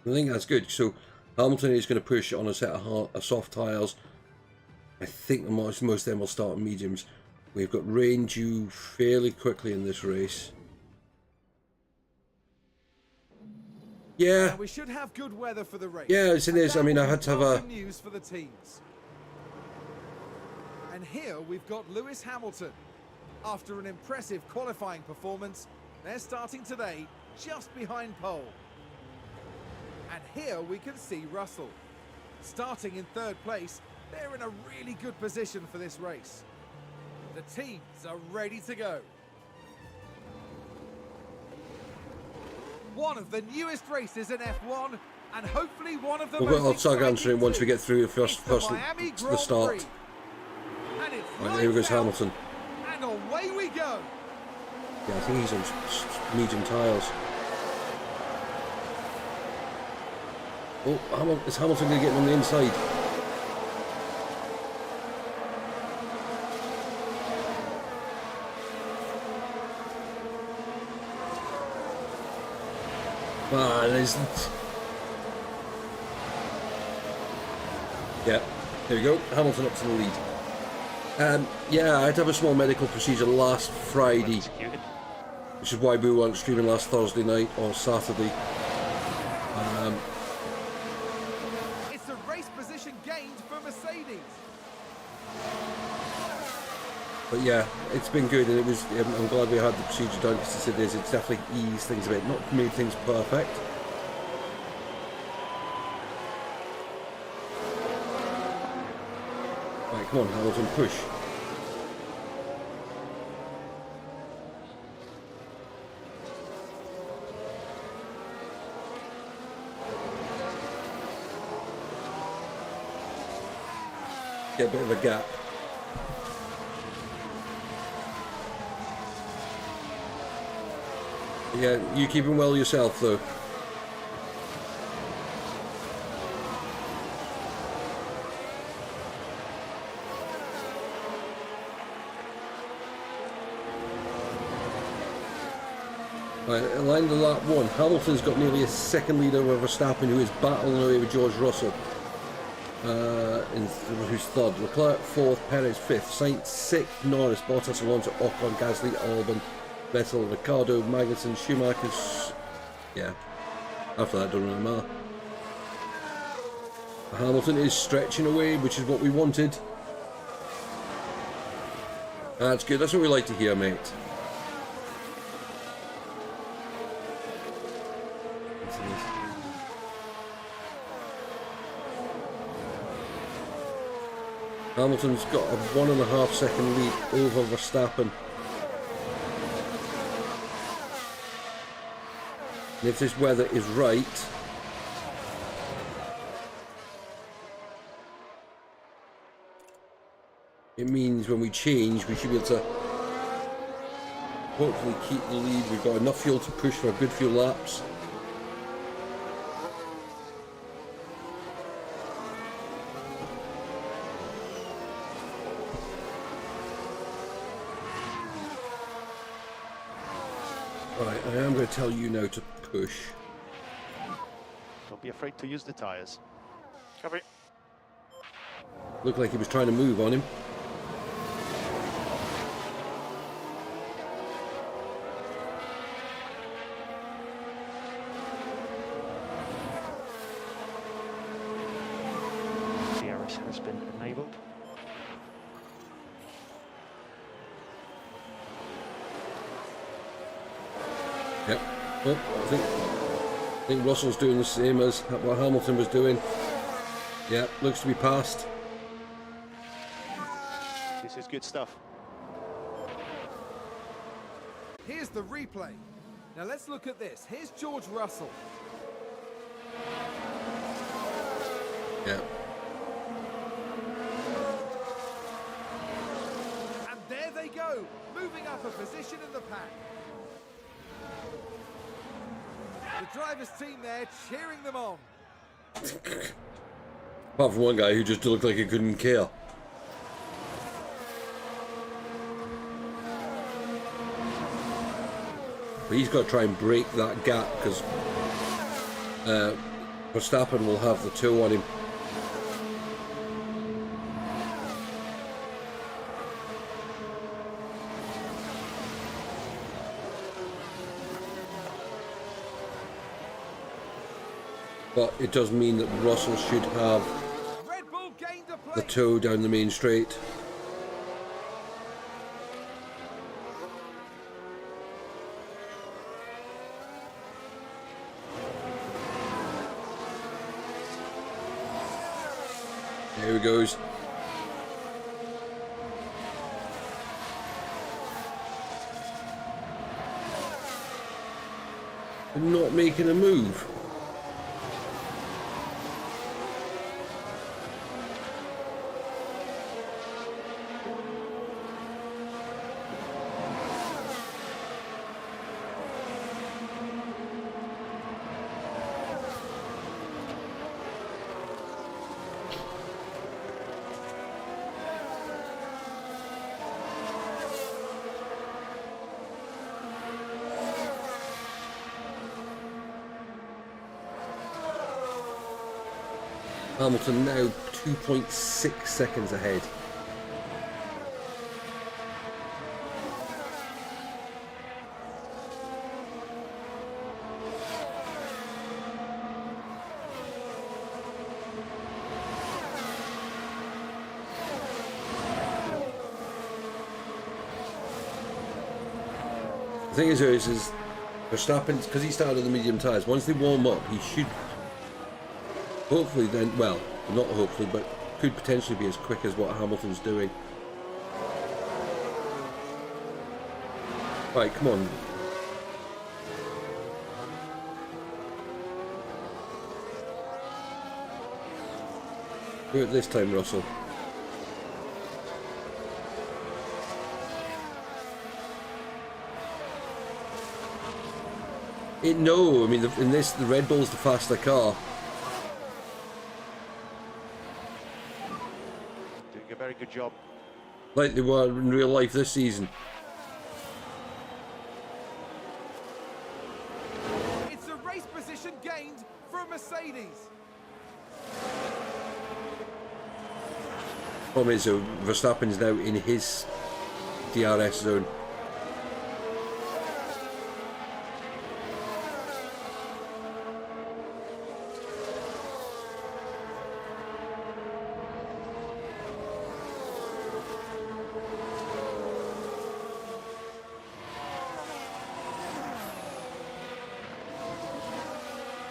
I think that's good. So Hamilton is going to push on a set of soft tyres. I think most of them will start on mediums. We've got rain due fairly quickly in this race. Yeah. And we should have good weather for the race. Yeah, it is. I mean, I had to have a... Good news for the teams. And here we've got Lewis Hamilton. After an impressive qualifying performance, they're starting today just behind pole. And here we can see Russell. Starting in third place, they're in a really good position for this race. The teams are ready to go. One of the newest races in F1, and hopefully one of the I'll start answering once we get through the first the start. Prix. And it's Right, here goes Hamilton. And away we go. Yeah, I think he's on medium tyres. Oh, is Hamilton going to get him on the inside? Man, isn't. Yeah, there we go. Hamilton up to the lead. Yeah, I had to have a small medical procedure last Friday, which is why we weren't streaming last Thursday night or Saturday. It's a race position gained for Mercedes. But yeah, it's been good, and I'm glad we had the procedure done, because it's definitely eased things a bit, not made things perfect. Right, come on, Hamilton, push. Get a bit of a gap. Yeah, you keeping well yourself though. Right, at the end of lap 1, Hamilton's got nearly a second lead over Verstappen, who is battling away with George Russell, who's third. Leclerc 4th, Perez 5th, Sainz 6th, Norris, Bottas, Alonso, Ocon, Gasly, Albon, Vettel, Ricardo, Magnussen, Schumacher's. Yeah, after that, doesn't really matter. Hamilton is stretching away, which is what we wanted. That's good, that's what we like to hear, mate. Hamilton's got a 1.5 second lead over Verstappen. And if this weather is right, it means when we change, we should be able to hopefully keep the lead. We've got enough fuel to push for a good few laps. Right, I am going to tell you now to push. Don't be afraid to use the tyres. Copy. Looked like he was trying to move on him. DRS has been enabled. Yep. Well, I think Russell's doing the same as what Hamilton was doing. Yeah, looks to be passed. This is good stuff. Here's the replay. Now let's look at this. Here's George Russell. Yeah. And there they go, moving up a position in the pack. The driver's team there cheering them on. Apart from one guy who just looked like he couldn't care. But he's got to try and break that gap, because Verstappen will have the toe on him. But it does mean that Russell should have Red Bull gained a the place. toe down the main straight. Here he goes. Not making a move. Hamilton now 2.6 seconds ahead. The thing is Verstappen, because he started on the medium tyres, once they warm up, he should hopefully then, well, not hopefully, but could potentially be as quick as what Hamilton's doing. Right, come on. Do it this time, Russell. No, I mean, in this, the Red Bull's the faster car. Doing a very good job. Like they were in real life this season. It's a race position gained for a Mercedes. Problem is, Verstappen's now in his DRS zone.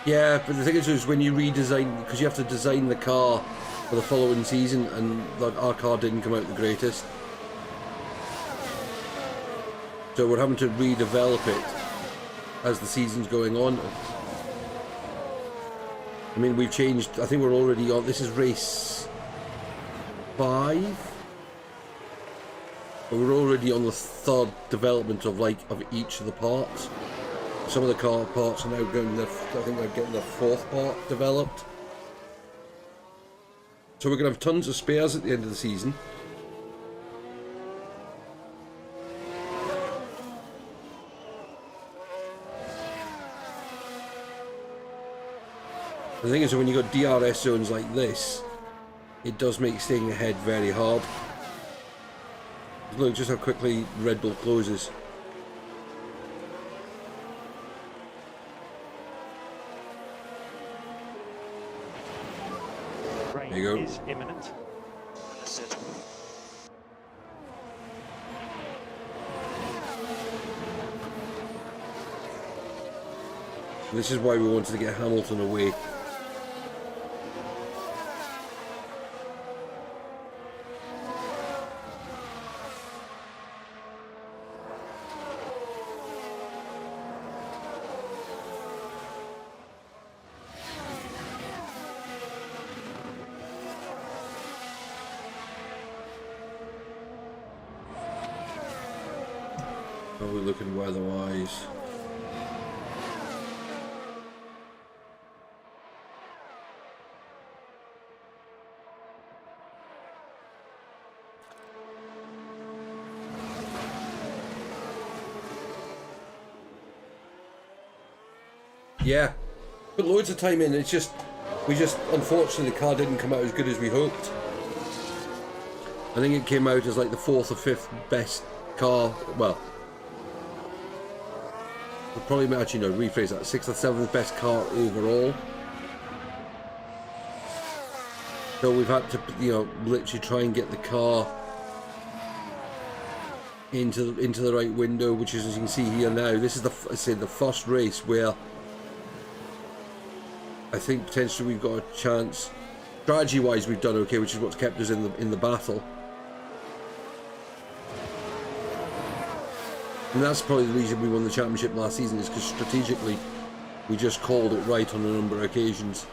Yeah, but the thing is when you redesign, because you have to design the car for the following season, and like our car didn't come out the greatest, so we're having to redevelop it as the season's going on. I mean, we've changed. I think we're already on. This is race 5, but we're already on the 3rd development of each of the parts. Some of the car parts are now going. I think they're getting the 4th part developed. So we're going to have tons of spares at the end of the season. The thing is, when you've got DRS zones like this, it does make staying ahead very hard. Look just how quickly Red Bull closes. Rain There you go. is imminent. Understood. This is why we wanted to get Hamilton away. How are we looking weather-wise? Yeah, put loads of time in. It's just, unfortunately the car didn't come out as good as we hoped. I think it came out as like the 4th or 5th best car. Well, we'll probably actually no, rephrase that. 6th or 7th best car overall. So we've had to, literally try and get the car into the right window, which is, as you can see here now, this is the first race where I think potentially we've got a chance strategy-wise, we've done okay, which is what's kept us in the battle. And that's probably the reason we won the championship last season, is because strategically we just called it right on a number of occasions.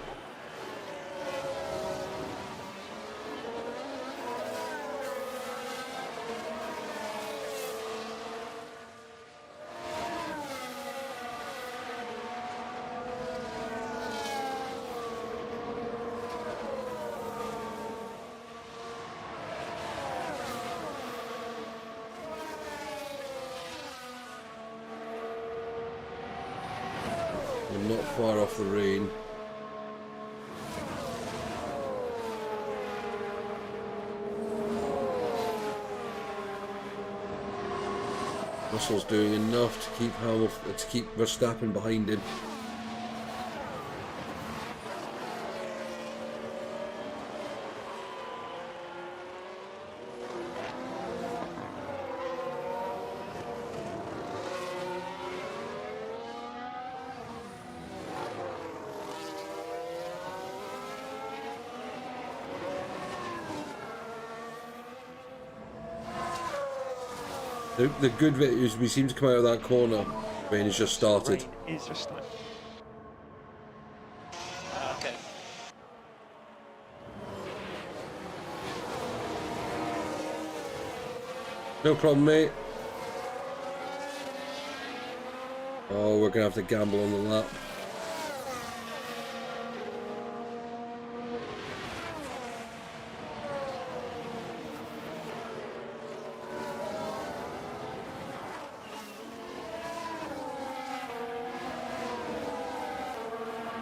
Not far off the rain. Russell's doing enough to keep Verstappen behind him. The good bit is we seem to come out of that corner. Rain has just started. Rain is just started. Okay. No problem, mate. Oh, we're gonna have to gamble on the lap.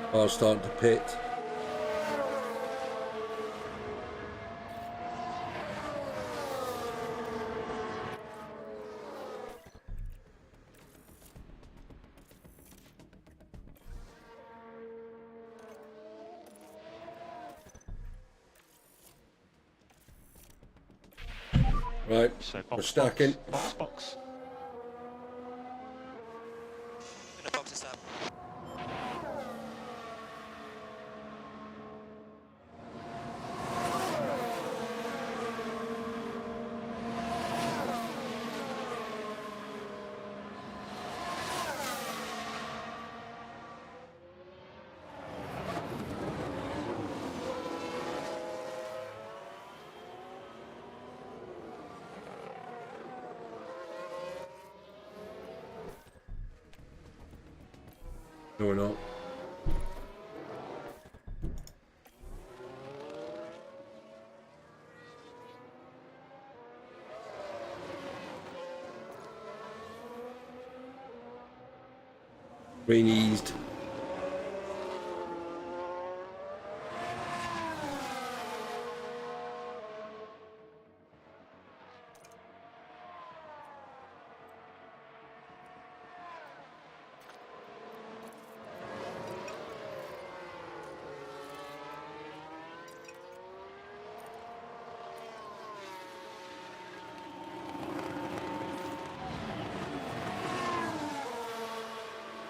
Car's starting to pit. Right, So we're box, stacking. box. Gonna box this up. No, we're not. Rain eased.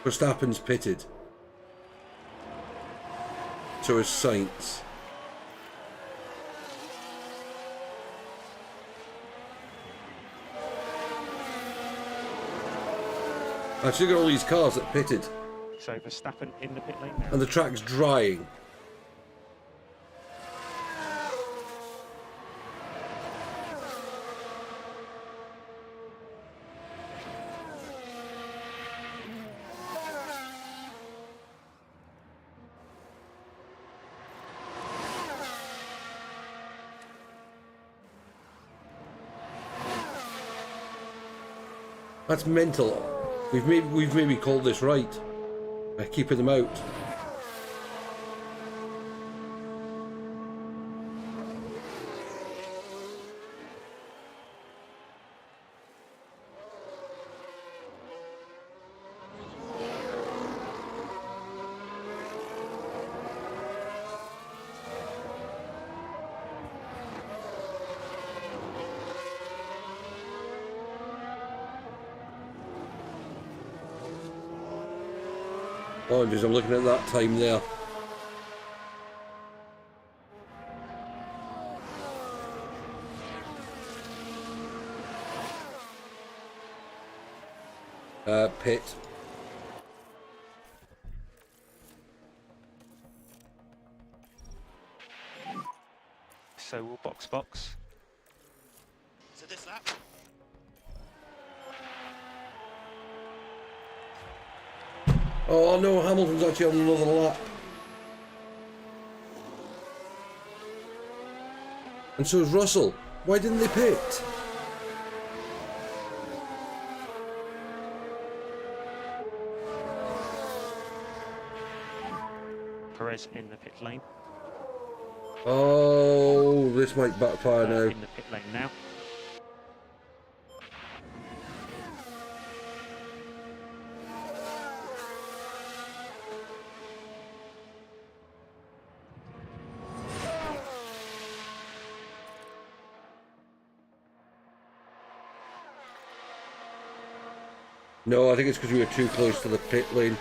Verstappen's pitted. So is Sainz. Actually, look at all these cars that pitted. So Verstappen in the pit lane now. And the track's drying. That's mental. We've maybe called this right by keeping them out. Oh, I'm looking at that time there. Pit. So we'll box. So this lap. Oh no, Hamilton's actually on another lap. And so is Russell. Why didn't they pit? Perez in the pit lane. Oh, this might backfire now. In the pit lane now. No, I think it's because we were too close to the pit lane.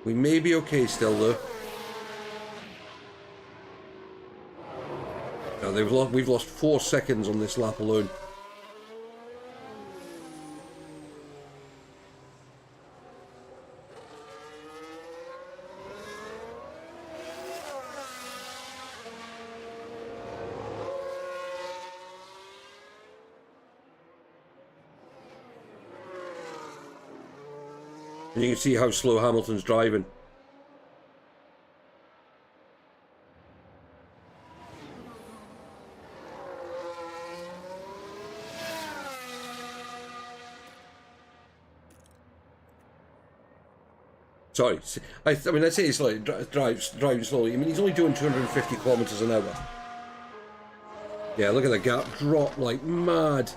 We may be okay still, though. No, we've lost 4 seconds on this lap alone. And you can see how slow Hamilton's driving. Sorry, I mean, I say he's like driving slowly. I mean, he's only doing 250 kilometers an hour. Yeah, look at the gap drop like mad.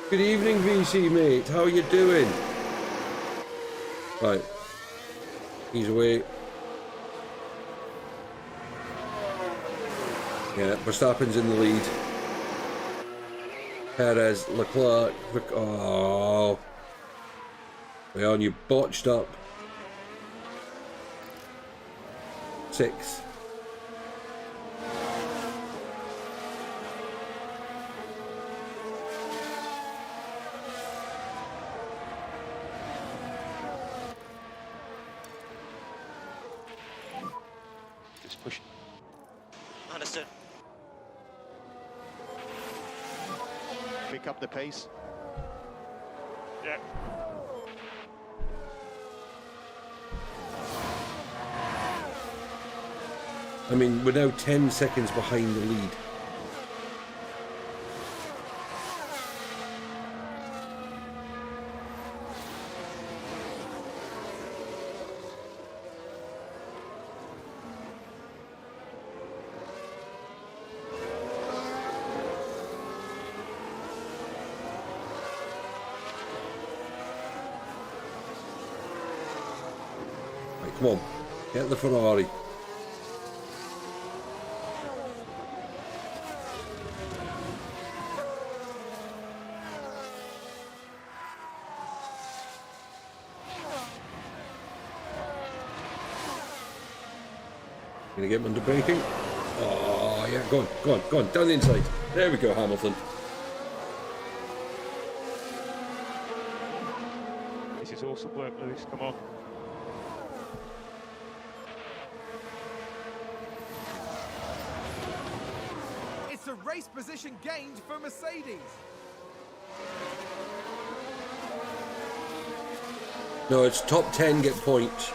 Good evening, VC mate. How are you doing? Right. He's away. Yeah, Verstappen's in the lead. Perez, Leclerc. Oh. Leon, you botched up. 6. Push. Understood. Pick up the pace. Yeah. I mean, we're now 10 seconds behind the lead. Come on, get the Ferrari. Gonna get him under braking. Oh yeah, go on, down the inside. There we go, Hamilton. This is awesome work, Lewis. Come on. It's a race position gained for Mercedes. No, it's top 10 get points.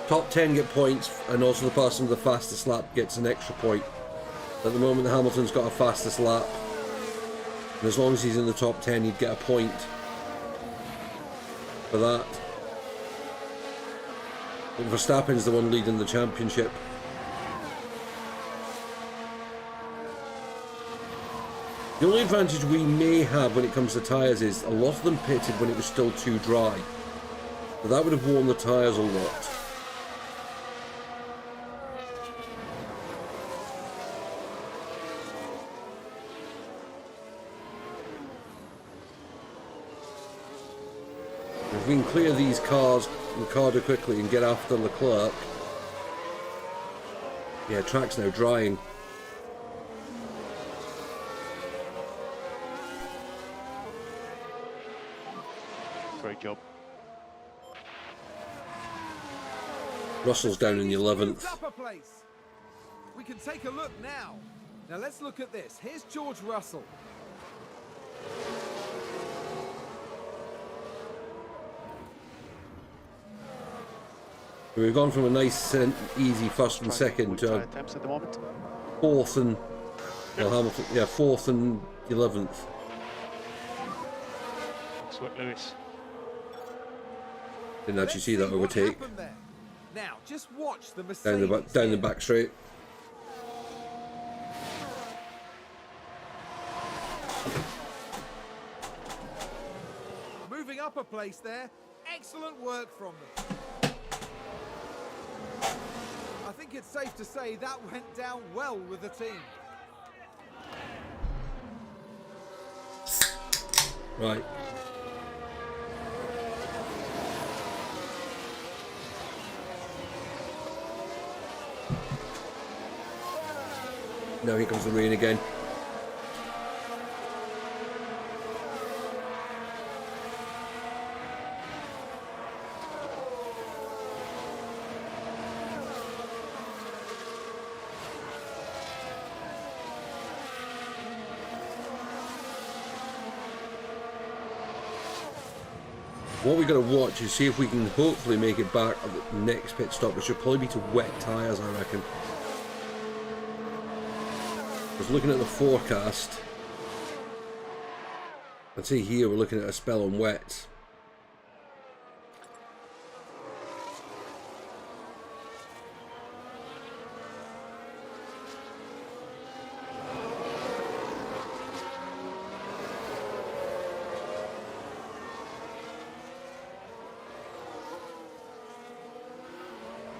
Top 10 get points, and also the person with the fastest lap gets an extra point. At the moment, Hamilton's got a fastest lap, and as long as he's in the top 10, he'd get a point for that. But Verstappen's the one leading the championship. The only advantage we may have when it comes to tyres is a lot of them pitted when it was still too dry. So that would have worn the tyres a lot. we can clear these cars, Ricardo, quickly and get after Leclerc. Yeah, track's now drying. Great job. Russell's down in the 11th. Moved up a place. We can take a look now. Now let's look at this. Here's George Russell. We've gone from a nice easy first and second to attempts at the moment. fourth and well, Hamilton, yeah, fourth and 11th. Sweat Lewis. Didn't actually Let's see that what overtake happened there. Now just watch the down Mercedes. the here. back straight. Moving up a place there. Excellent work from them. I think it's safe to say that went down well with the team. Right. Now here comes the rain again. What we're going to watch is see if we can hopefully make it back at the next pit stop, which should probably be to wet tyres, I reckon. I was looking at the forecast. I'd see here we're looking at a spell on wets.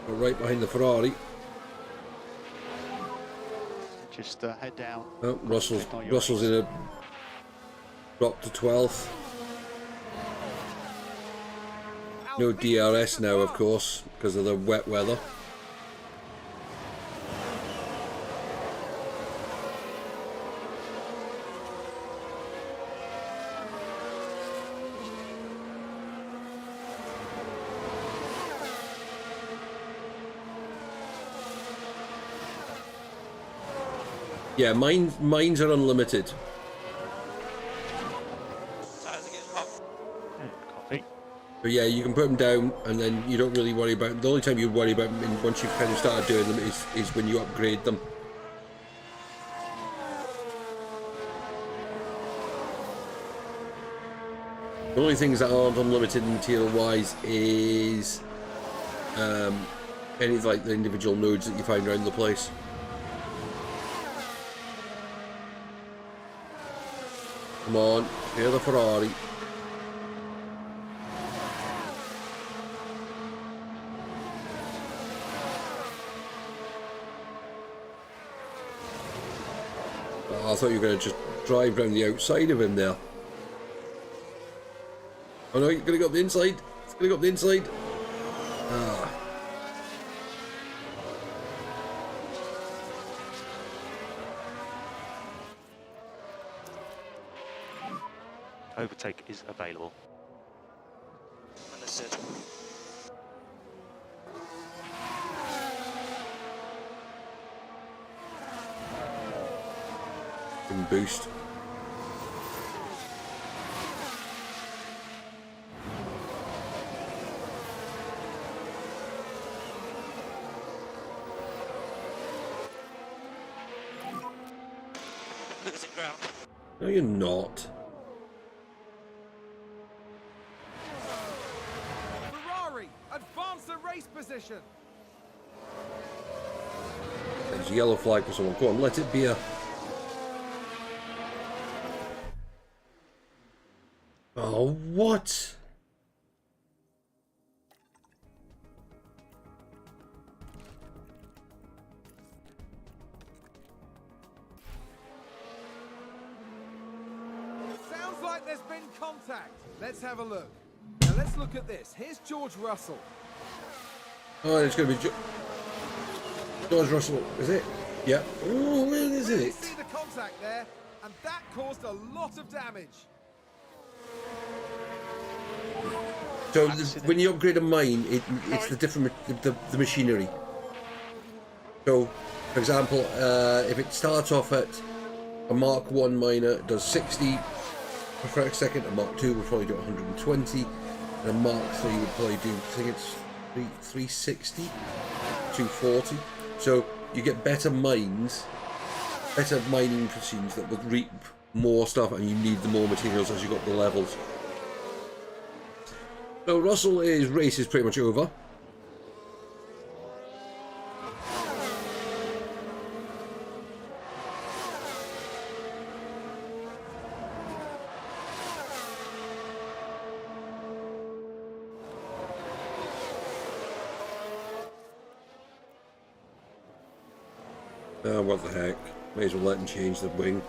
We're right behind the Ferrari. Just head down. Oh, Russell's Check on your Russell's race. in a drop to 12th. No DRS now, of course, because of the wet weather. Yeah, mines are unlimited. Tires are getting hot. Copy. But yeah, you can put them down, and then you don't really worry about them. The only time you worry about them once you've kind of started doing them is when you upgrade them. The only things that aren't unlimited material-wise is any of like the individual nodes that you find around the place. Come on, clear the Ferrari. Oh, I thought you were going to just drive around the outside of him there. Oh no, you're going to go up the inside. It's going to go up the inside. Ah. Overtake is available. Understood. And boost. Losing ground. No, you're not. Ferrari advance the race position. There's a yellow flag for someone. Go on, let it be a... Oh, what? Sounds like there's been contact. Let's have a look. Now let's look at this. Here's George Russell. Oh, it's going to be George Russell, is it? Yeah. Oh, where is Really it? see the contact there, and that caused a lot of damage. So when you upgrade a mine, it's the different the machinery. So, for example, if it starts off at a Mark 1 miner, it does 60 per second. A Mark 2 will probably do 120, and a Mark 3 would probably do, I think it's 360, 240. So you get better mines, better mining machines that will reap more stuff, and you need the more materials as you got the levels. So Russell's race is pretty much over. Oh, what the heck. May as well let him change the wing.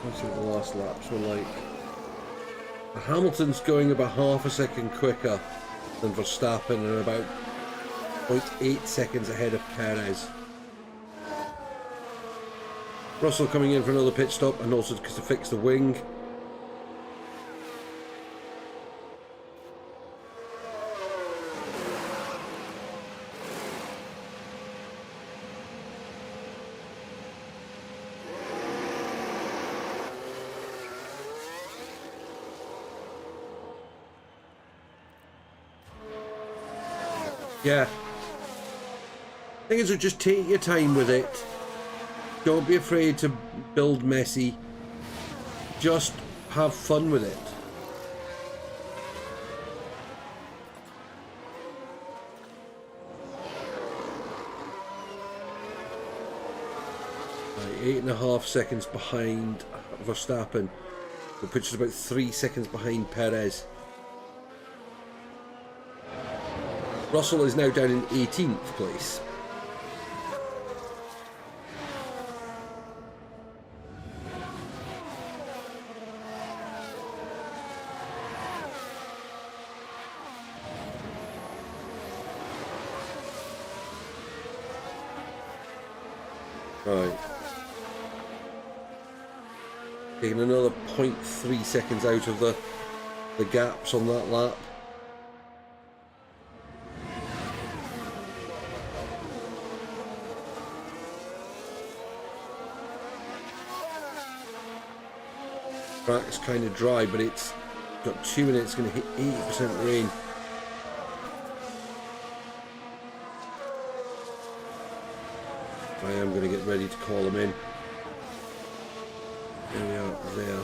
Let's see what the last laps were like. Hamilton's going about half a second quicker than Verstappen and about 0.8 seconds ahead of Perez. Russell coming in for another pit stop, and also because to fix the wing. Yeah. Thing is, just take your time with it. Don't be afraid to build messy. Just have fun with it. Right, 8.5 seconds behind Verstappen, which is about 3 seconds behind Perez. Russell is now down in 18th place. Right. Taking another 0.3 seconds out of the gaps on that lap. Track's kind of dry, but it's got 2 minutes, going to hit 80% rain. I am going to get ready to call them in. There we are, there.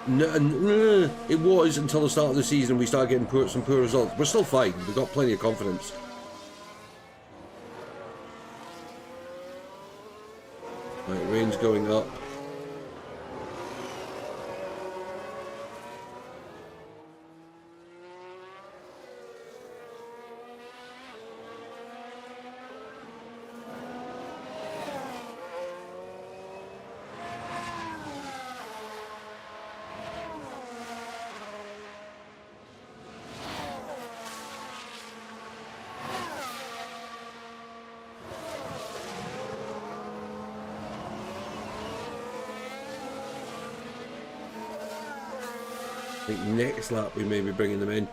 No, it was until the start of the season we started getting some poor results. We're still fine. We've got plenty of confidence. Right, rain's going up. I think next lap we may be bringing them in.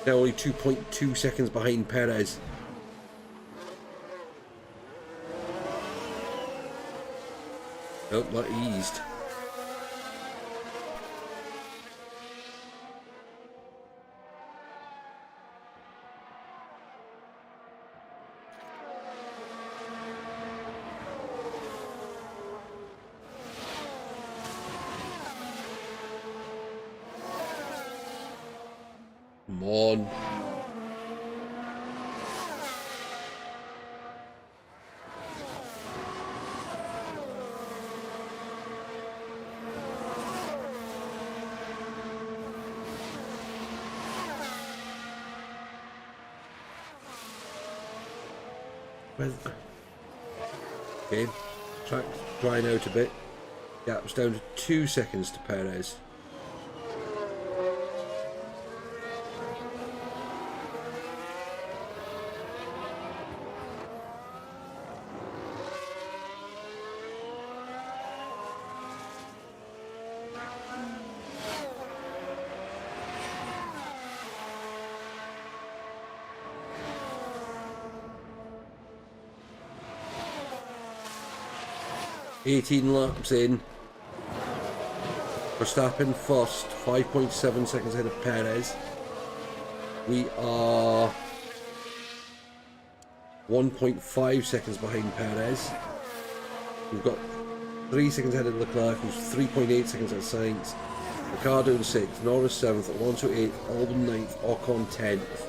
Now only 2.2 seconds behind Perez. Oh, that eased. Come on. Okay, track drying out a bit. Gap's down to 2 seconds to Perez. $18 laps in. Verstappen first, 5.7 seconds ahead of Perez. We are 1.5 seconds behind Perez. We've got 3 seconds ahead of Leclerc, who's 3.8 seconds ahead of Sainz. Ricciardo in 6th, Norris 7th, Alonso 8th, Albon 9th, Ocon 10th.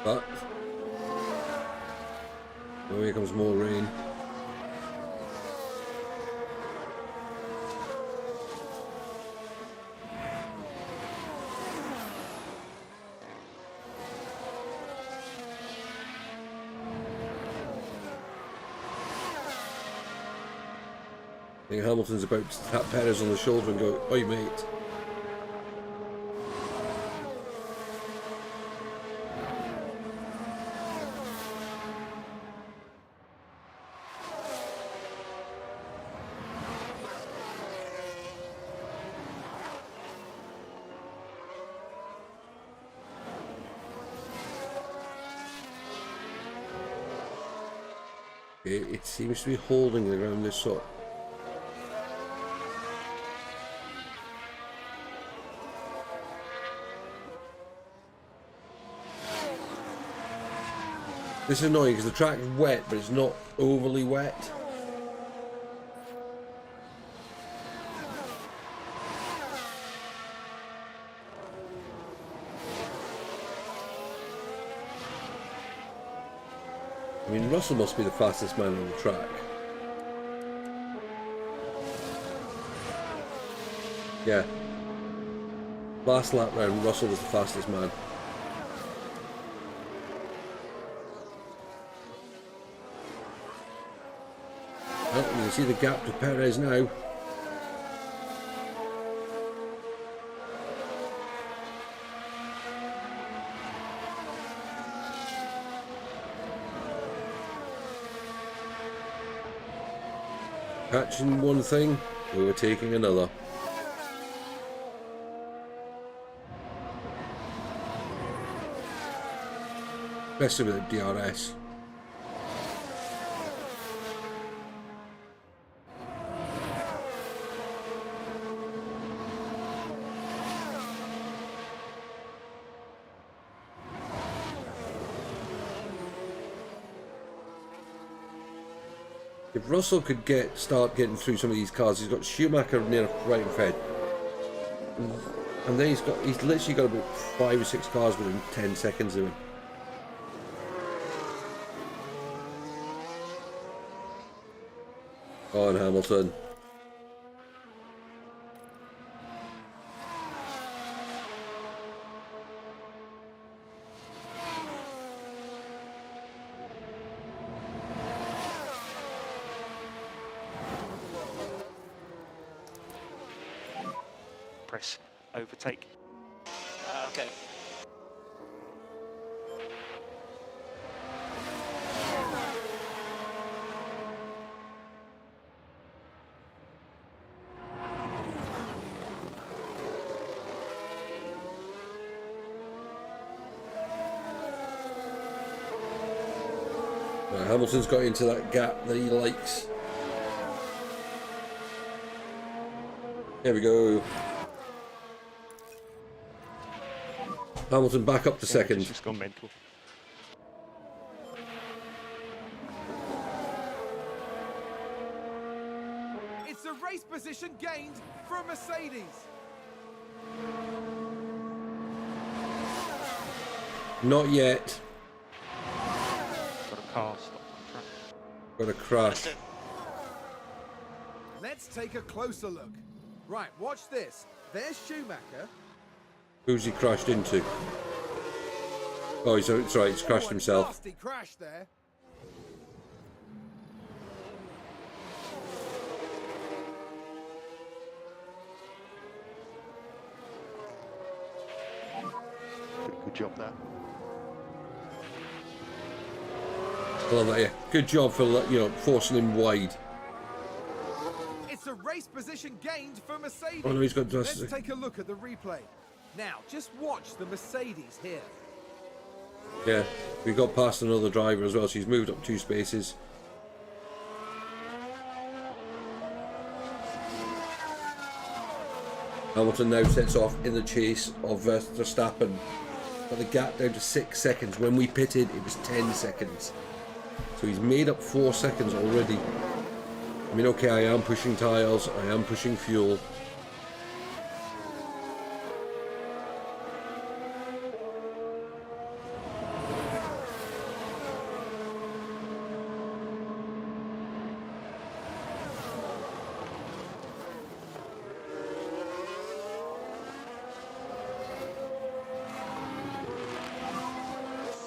But oh, here comes more rain. I think Hamilton's about to tap Perez on the shoulder and go, "Oi, mate." It seems to be holding around this sort. This is annoying because the track's wet, but it's not overly wet. I mean, Russell must be the fastest man on the track. Yeah. Last lap round, Russell was the fastest man. Well, you can see the gap to Perez now. Catching one thing, overtaking another. Especially with the DRS. If Russell could start getting through some of these cars, he's got Schumacher near right in Fed, and then he's literally got about 5 or 6 cars within 10 seconds of him. On Hamilton. Press overtake. Okay. Hamilton's got into that gap that he likes. There we go. Hamilton back up to second. Just gone mental. It's a race position gained from Mercedes. Not yet. Got a car stopped on track. Got a crash. Let's take a closer look. Right, watch this. There's Schumacher. Who's he crashed into? Oh, it's right. He's crashed A himself. nasty crash there. Good job there. I love that. Yeah, good job for forcing him wide. It's a race position gained for Mercedes. Oh no, he's got Let's take a look at the replay. Now, just watch the Mercedes here. Yeah, we got past another driver as well, so he's moved up 2 spaces. Hamilton now sets off in the chase of Verstappen. Got the gap down to 6 seconds. When we pitted, it was 10 seconds. So he's made up 4 seconds already. I mean, okay, I am pushing tyres, I am pushing fuel.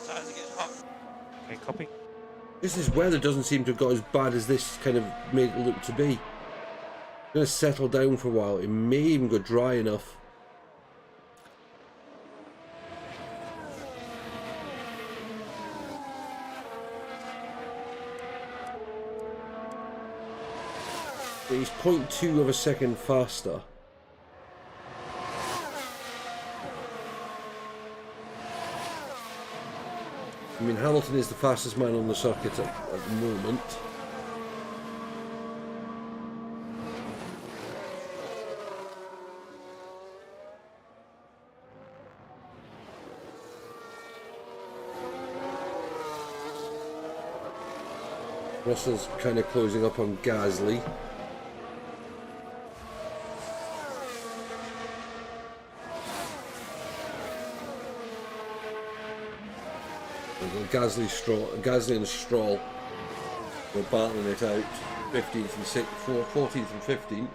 Tires are getting hot. Okay, copy. This weather doesn't seem to have got as bad as this kind of made it look to be. It's going to settle down for a while. It may even go dry enough. He's 0.2 of a second faster. I mean, Hamilton is the fastest man on the circuit at the moment. Russell's kind of closing up on Gasly. Gasly and Stroll were battling it out, 15th and 14th and 15th.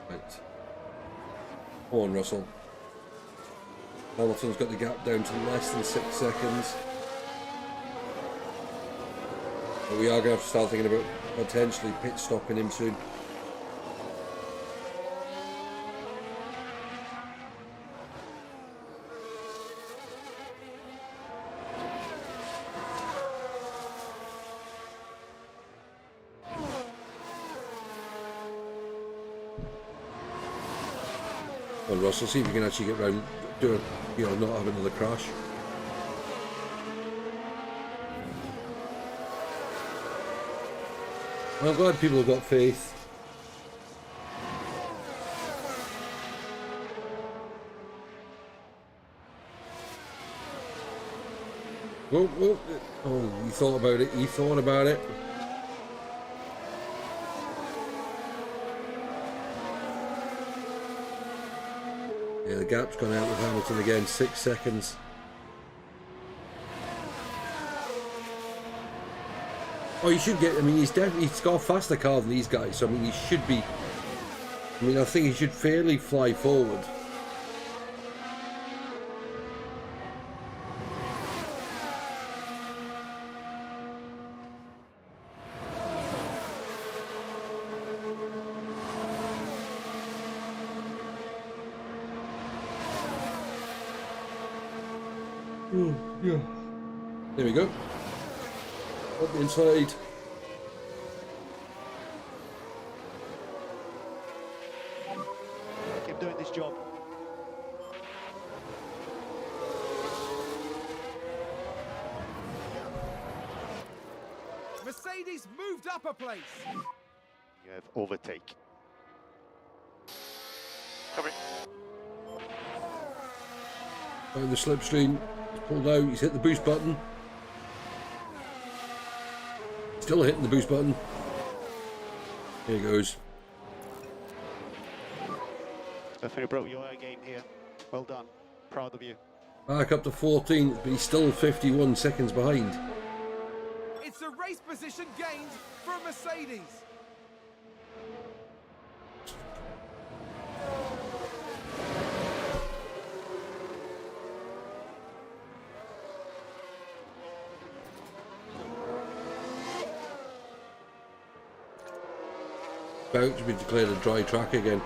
Right. Come on, Russell. Hamilton's got the gap down to less than 6 seconds. But we are going to have to start thinking about potentially pit stopping him soon. Well, Russell, see if you can actually get round, not have another crash. I'm glad people have got faith. Oh, he thought about it. He thought about it. Yeah, the gap's gone out with Hamilton again. 6 seconds. Oh, he should get. I mean, he's got a faster car than these guys. So I mean, he should be. I mean, I think he should fairly fly forward. Yeah. There we go. Up the inside. Keep doing this job. Mercedes moved up a place. You have overtake. Copy. Out of the slipstream. He's pulled out. He's hit the boost button. Still hitting the boost button. There he goes. Definitely broke your game here. Well done. Proud of you. Back up to 14th, but he's still 51 seconds behind. It's a race position gained from Mercedes. About to be declared a dry track again.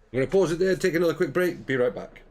I'm going to pause it there, take another quick break, be right back.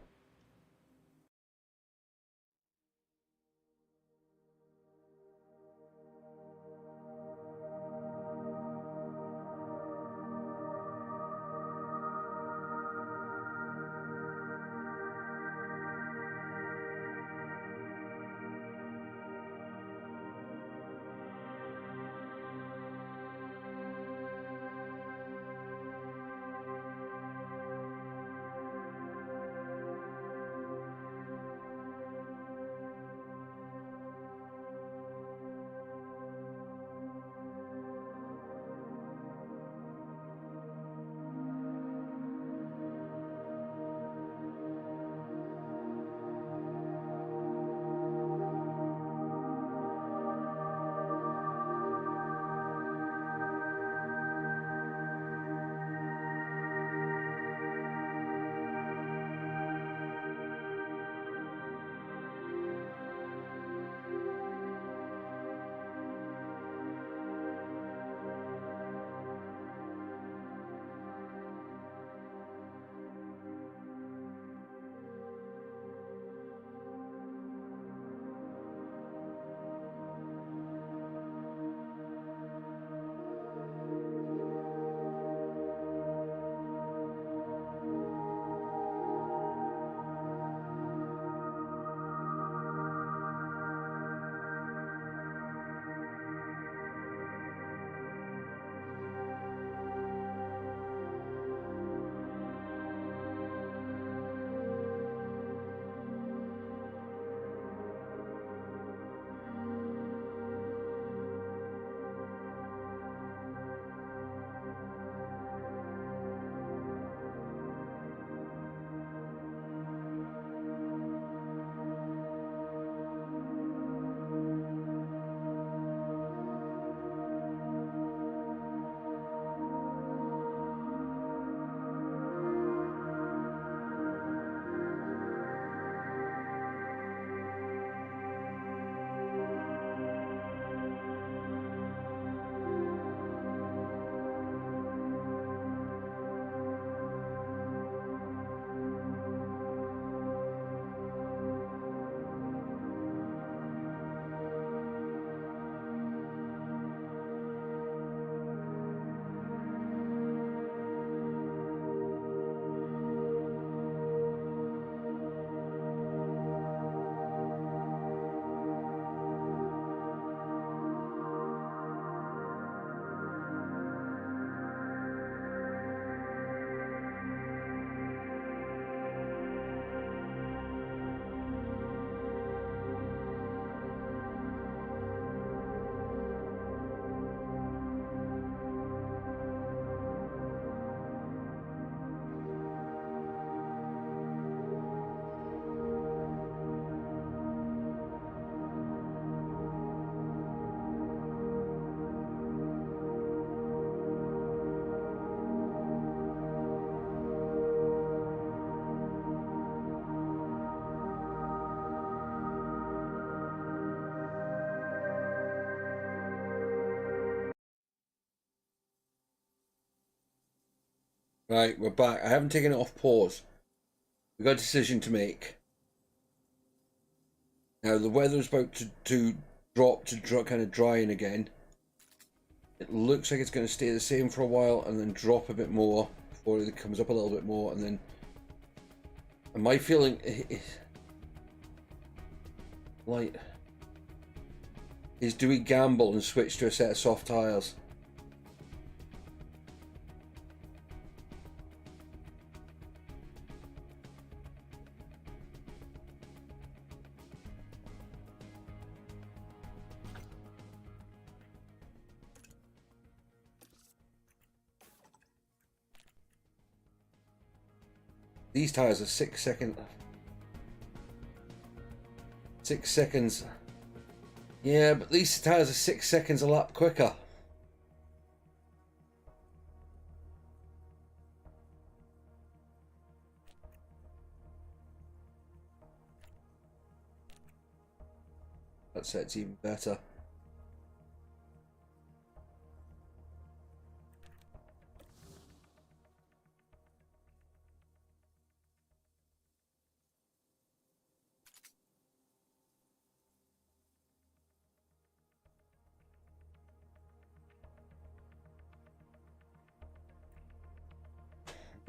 Right, we're back. I haven't taken it off pause. We've got a decision to make. Now, the weather's about to drop to kind of drying again. It looks like it's going to stay the same for a while and then drop a bit more before it comes up a little bit more, and then. And my feeling, like, is do we gamble and switch to a set of soft tyres? These tyres are 6 seconds. 6 seconds. Yeah, but these tyres are 6 seconds a lap quicker. That set's even better.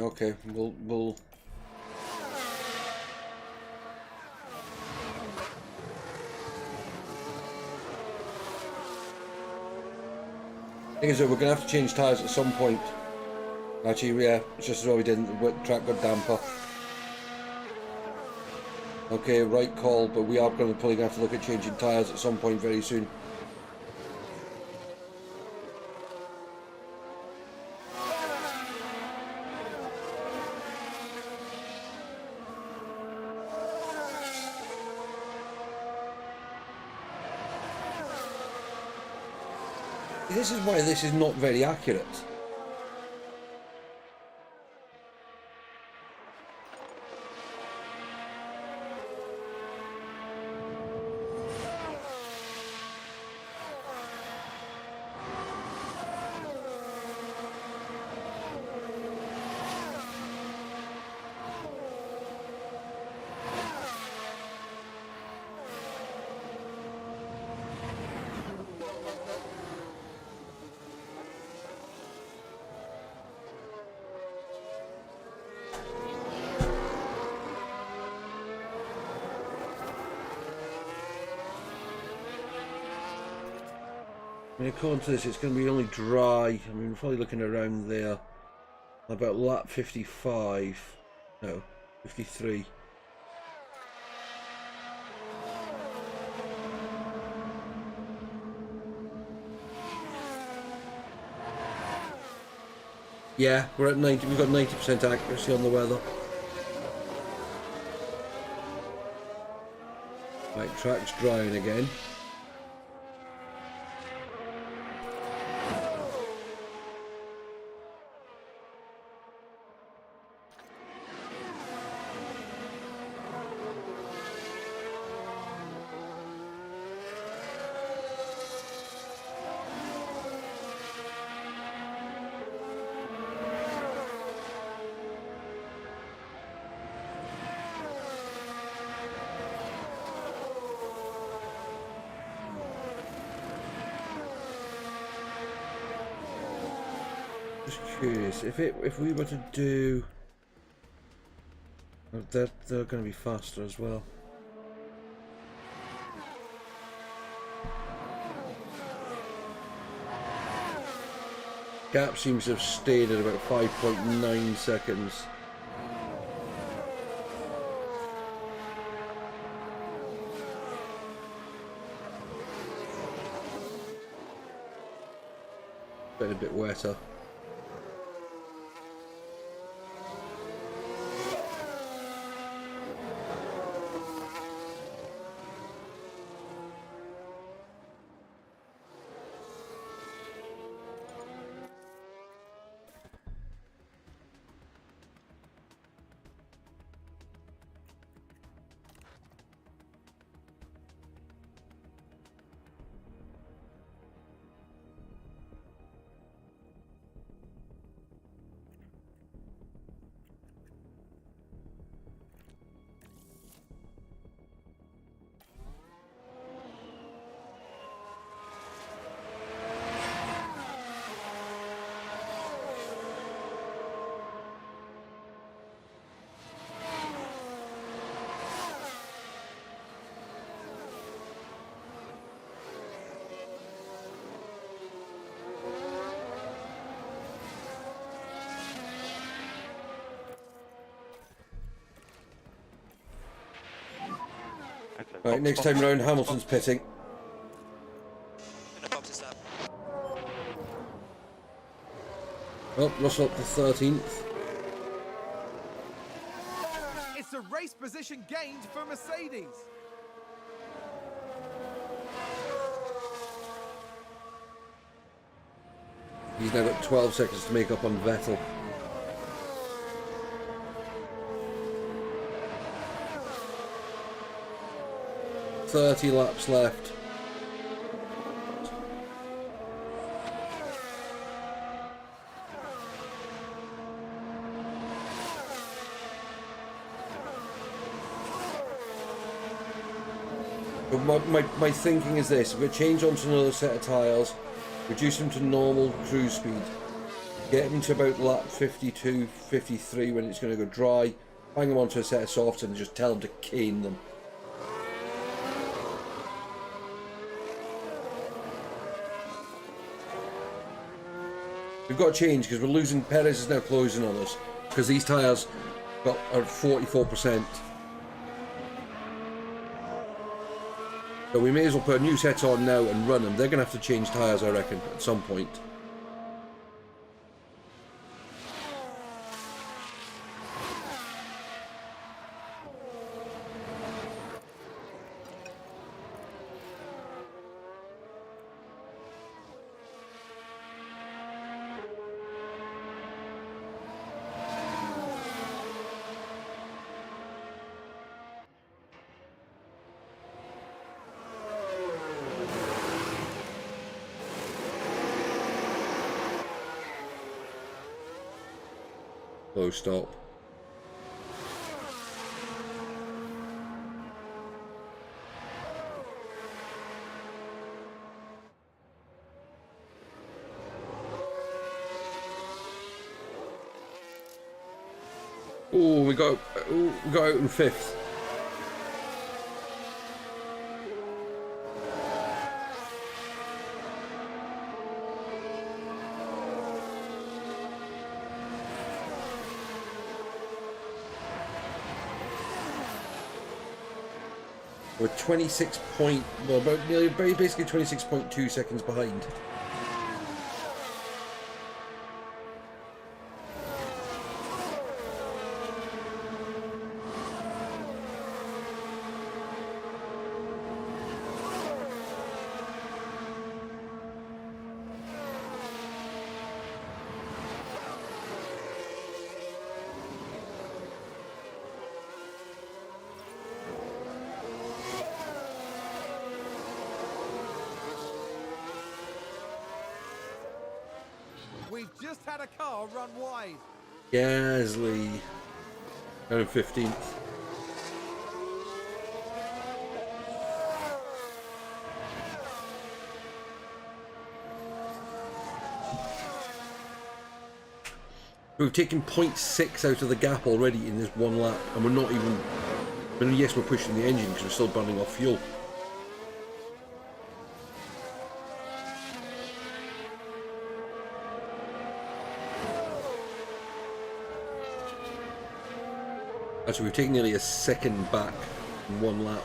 Okay, we'll thing is that we're gonna have to change tyres at some point. Actually, yeah, it's just as well we didn't. The track got damper. Okay, right call, but we are probably gonna have to look at changing tyres at some point very soon. This is why this is not very accurate. I mean, according to this, it's going to be only dry. I mean, we're probably looking around there. About lap 55. No, 53. Yeah, we're at 90. We've got 90% accuracy on the weather. Right, track's drying again. Just curious, if we were to do, they're going to be faster as well. Gap seems to have stayed at about 5.9 seconds. Been a bit wetter. Right, next time round, Hamilton's pitting. In the box is that. Well, Russell up to 13th. It's a race position gained for Mercedes. He's now got 12 seconds to make up on Vettel. .30 laps left. But my thinking is this: if we change onto another set of tyres, reduce them to normal cruise speed, get them to about lap 52, 53 when it's going to go dry, bang them onto a set of softs and just tell them to cane them. We've got to change because we're losing. Perez is now closing on us because these tyres are 44%. So we may as well put a new set on now and run them. They're going to have to change tyres, I reckon, at some point. Slow stop. Oh, we got out in 5th. We're 26 point, well, basically 26.2 seconds behind. We've just had a car run wide. Gasly down in 15th. We've taken 0.6 out of the gap already in this one lap, and we're not even. I mean, yes, we're pushing the engine because we're still burning off fuel. Actually, we've taken nearly a second back in one lap.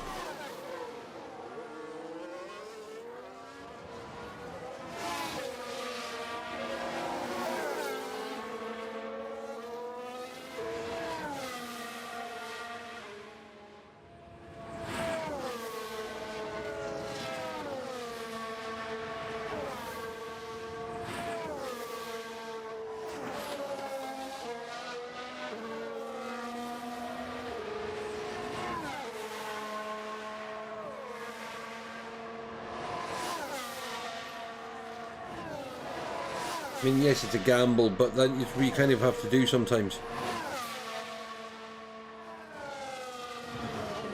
I mean, yes, it's a gamble, but that's what you kind of have to do sometimes.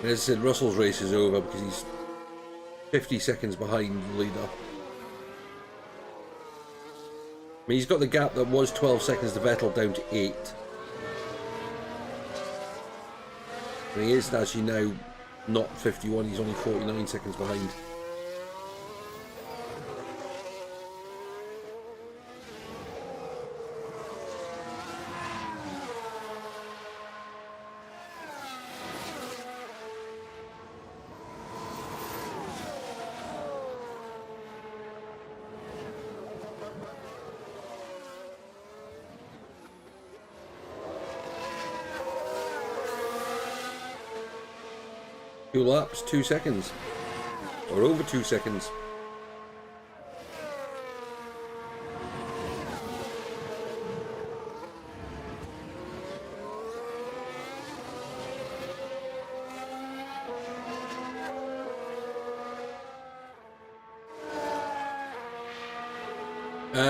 And as I said, Russell's race is over because he's 50 seconds behind the leader. I mean, he's got the gap that was 12 seconds to Vettel down to 8. And he is actually now not 51, he's only 49 seconds behind. 2 laps, 2 seconds. Or over 2 seconds.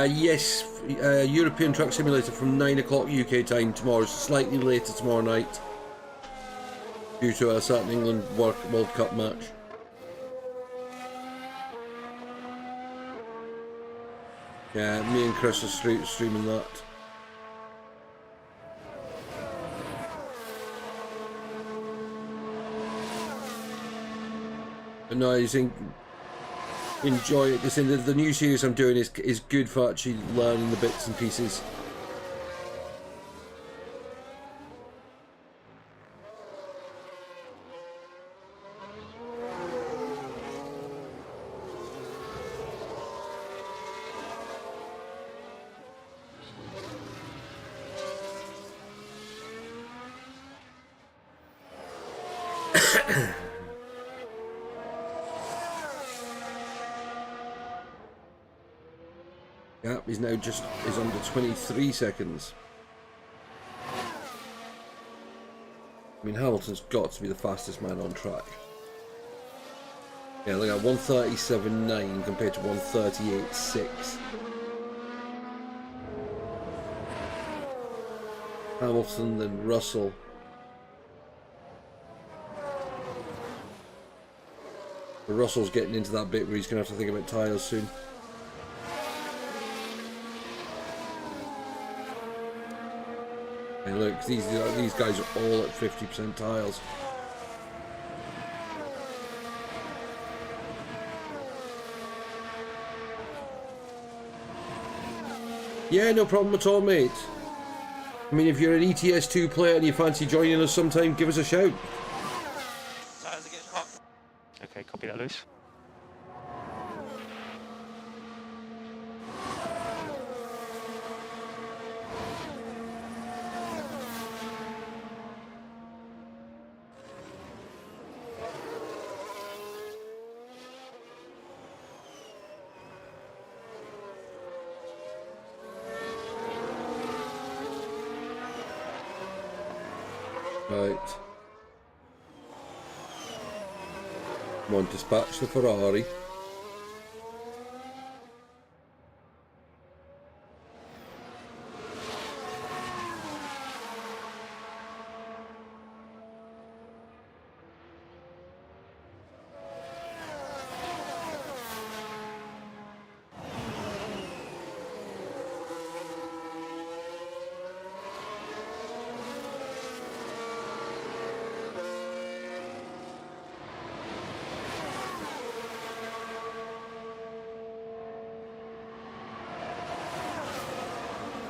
Yes, European Truck Simulator from 9 o'clock UK time tomorrow, slightly later tomorrow night, due to a certain England World Cup match. Yeah, me and Chris are streaming that. But no, I think enjoy it. The new series I'm doing is good for actually learning the bits and pieces. Gap is now is under 23 seconds. I mean, Hamilton's got to be the fastest man on track. Yeah, look at 1:37.9 compared to 1:38.6. Hamilton, then Russell. But Russell's getting into that bit where he's going to have to think about tyres soon. And look, these guys are all at 50% tyres. Yeah, no problem at all, mate. I mean, if you're an ETS2 player and you fancy joining us sometime, give us a shout. Tires are getting hot. Okay, copy that, Lewis. Right. Come on, dispatch the Ferrari.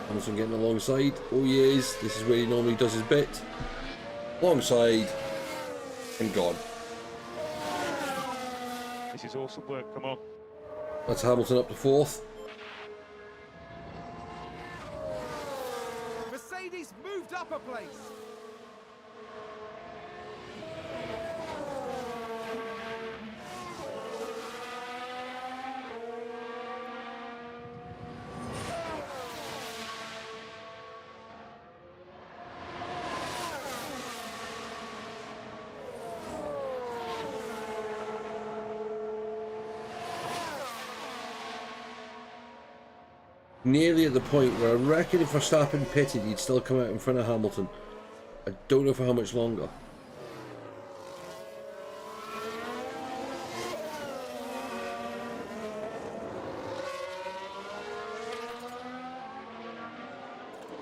Hamilton getting alongside. Oh he is. This is where he normally does his bit. Alongside. And gone. This is awesome work, come on. That's Hamilton up to 4th. Mercedes moved up a place. Nearly at the point where I reckon if Verstappen pitted, he'd still come out in front of Hamilton. I don't know for how much longer.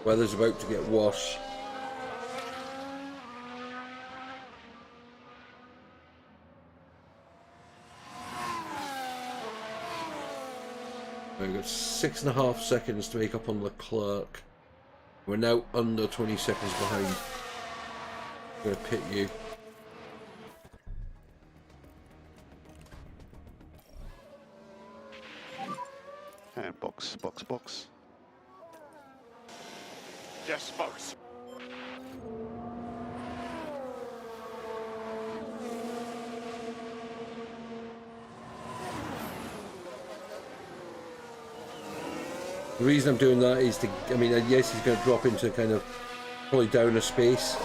Weather's about to get worse. We've got 6.5 seconds to make up on Leclerc. We're now under 20 seconds behind. I'm going to pit you. And box. Yes, box. The reason I'm doing that is to, I mean, yes, he's going to drop into kind of probably down a space,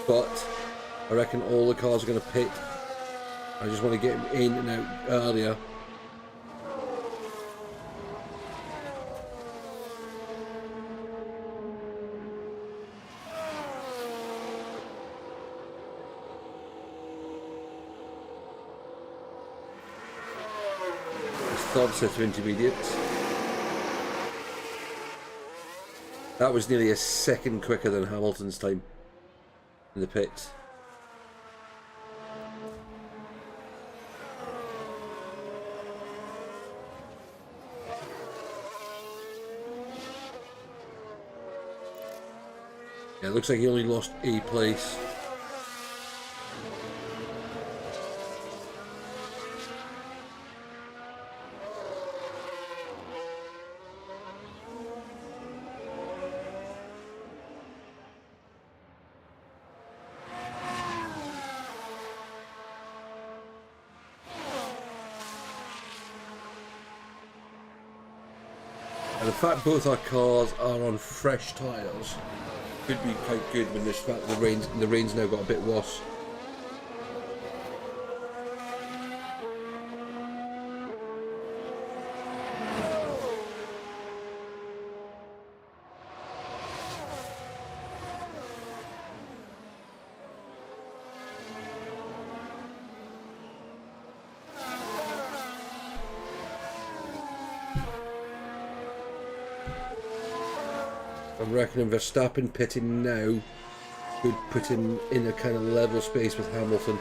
but I reckon all the cars are going to pit. I just want to get him in and out earlier. Third set of intermediates. That was nearly a second quicker than Hamilton's time in the pits. Yeah, it looks like he only lost a place. And the fact both our cars are on fresh tyres could be quite good when this fact the rain's now got a bit worse. I'm reckoning Verstappen pitting now would put him in a kind of level space with Hamilton.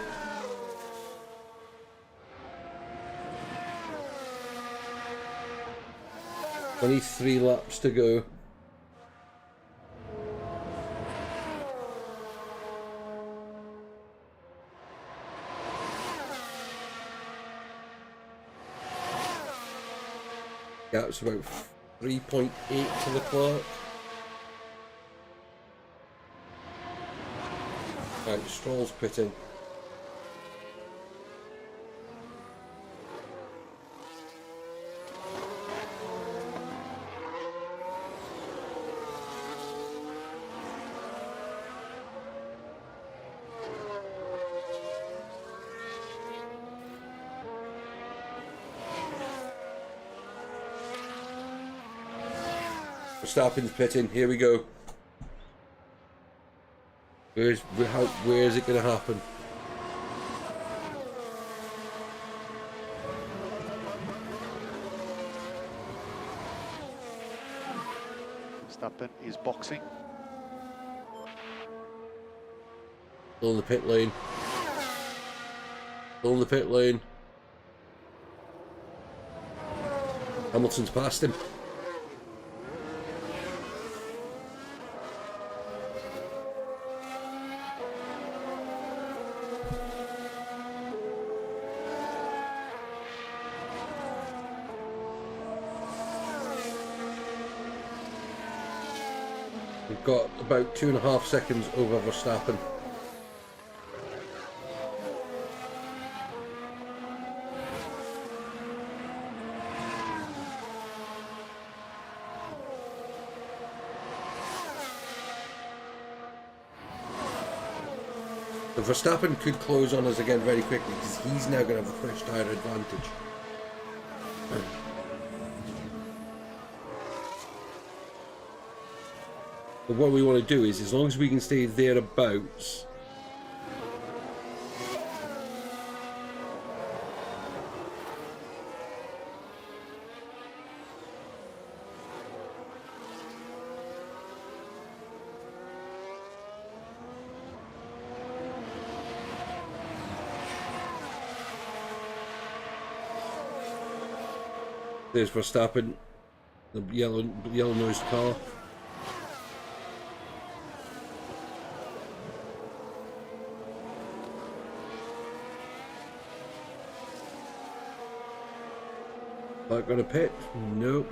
Only 3 laps to go. Gap's about 3.8 to the clock. Right, Stroll's pitting. Verstappen's pitting, here we go. Where is it going to happen? Verstappen is boxing. Still in the pit lane. Still in the pit lane. Hamilton's past him. We've got about 2.5 seconds over Verstappen. So Verstappen could close on us again very quickly because he's now going to have a fresh tyre advantage. But what we want to do is, as long as we can stay thereabouts, there's Verstappen, the yellow-nosed car. Not gonna pit? Nope.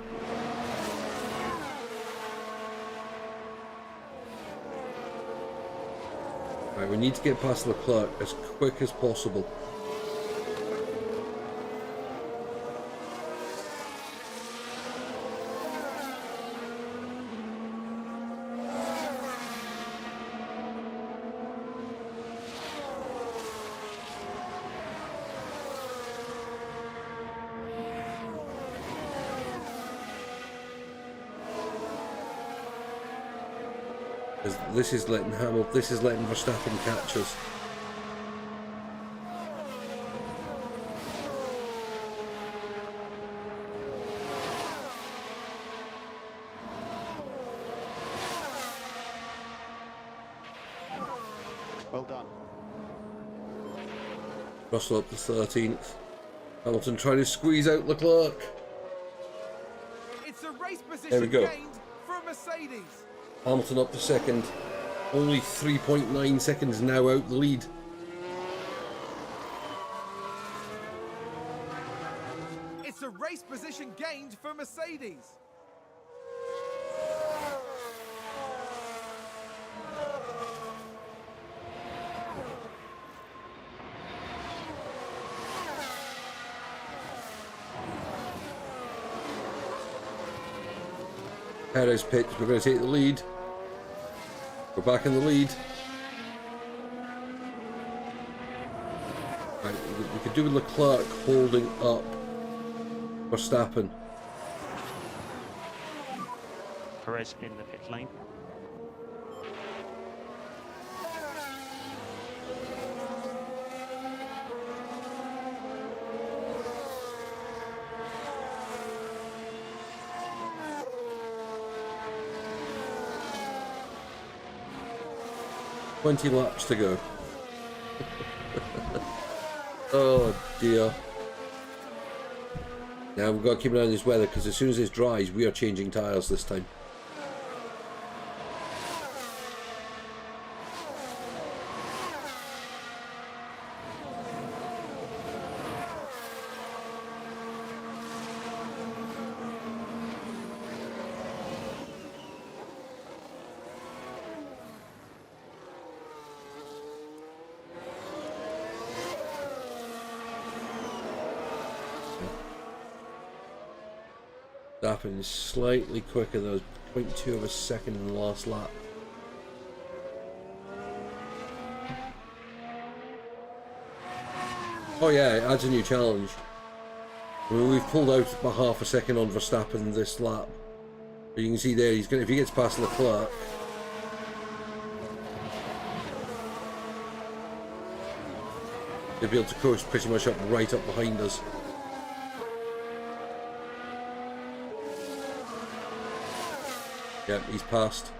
Right, we need to get past Leclerc as quick as possible. Because this is letting this is letting Verstappen catch us. Well done. Russell up to 13th. Hamilton trying to squeeze out Leclerc. It's a race There we position go. gained for Mercedes. Hamilton up to second. Only 3.9 seconds now out the lead. It's a race position gained for Mercedes. Perez pits, we're going to take the lead. We're back in the lead. Right, we could do with Leclerc holding up Verstappen. Perez in the pit lane. $20 laps to go. Oh dear. Now we've got to keep an eye on this weather, because as soon as this dries, we are changing tyres this time. Verstappen is slightly quicker, though, 0.2 of a second in the last lap. Oh yeah, it adds a new challenge. I mean, we've pulled out about half a second on Verstappen this lap. But you can see there, he's going if he gets past Leclerc, he'll be able to coast pretty much right up behind us. Yep, he's passed.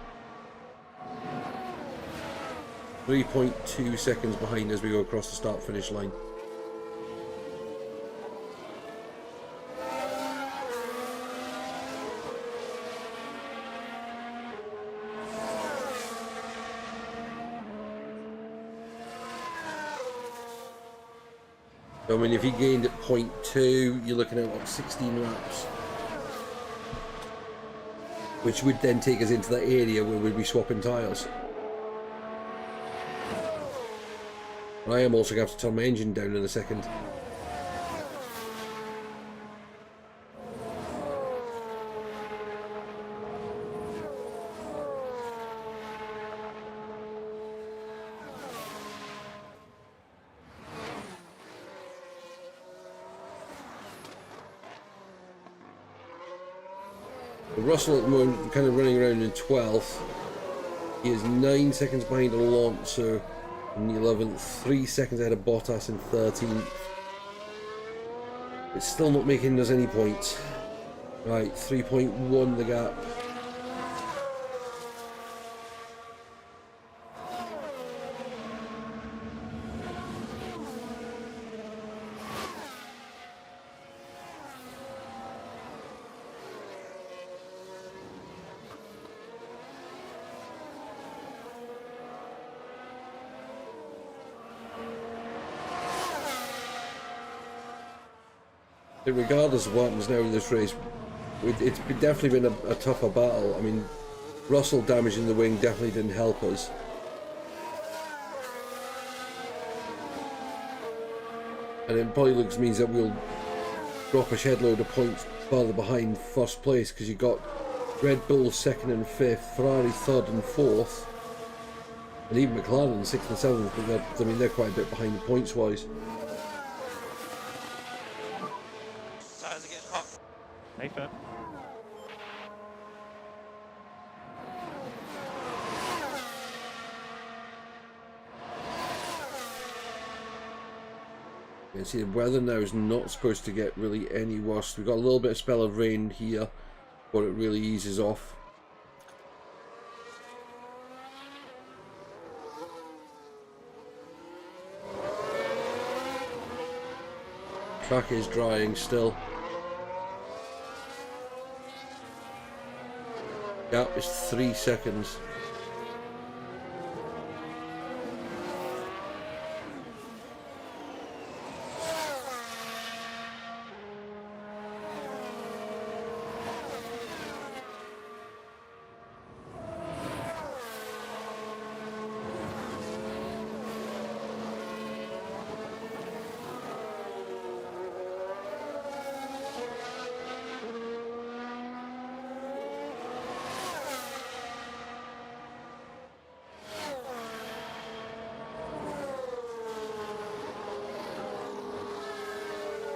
3.2 seconds behind as we go across the start-finish line. So, I mean, if he gained at 0.2, you're looking at, what, 16 laps? Which would then take us into that area where we'd be swapping tyres. I am also going to have to turn my engine down in a second. Russell at the moment kind of running around in 12th. He is 9 seconds behind Alonso in 11th, 3 seconds ahead of Bottas in 13th. It's still not making us any points. Right, 3.1 the gap. Regardless of what happens now in this race, it's definitely been a tougher battle. I mean, Russell damaging the wing definitely didn't help us. And it probably means that we'll drop a shed load of points farther behind first place, because you've got Red Bull 2nd and 5th, Ferrari 3rd and 4th, and even McLaren 6th and 7th, but they're quite a bit behind the points wise. Tires are getting hot. Stay firm. You can see the weather now is not supposed to get really any worse. We've got a little bit of spell of rain here, but it really eases off. Track is drying still. Gap is 3 seconds.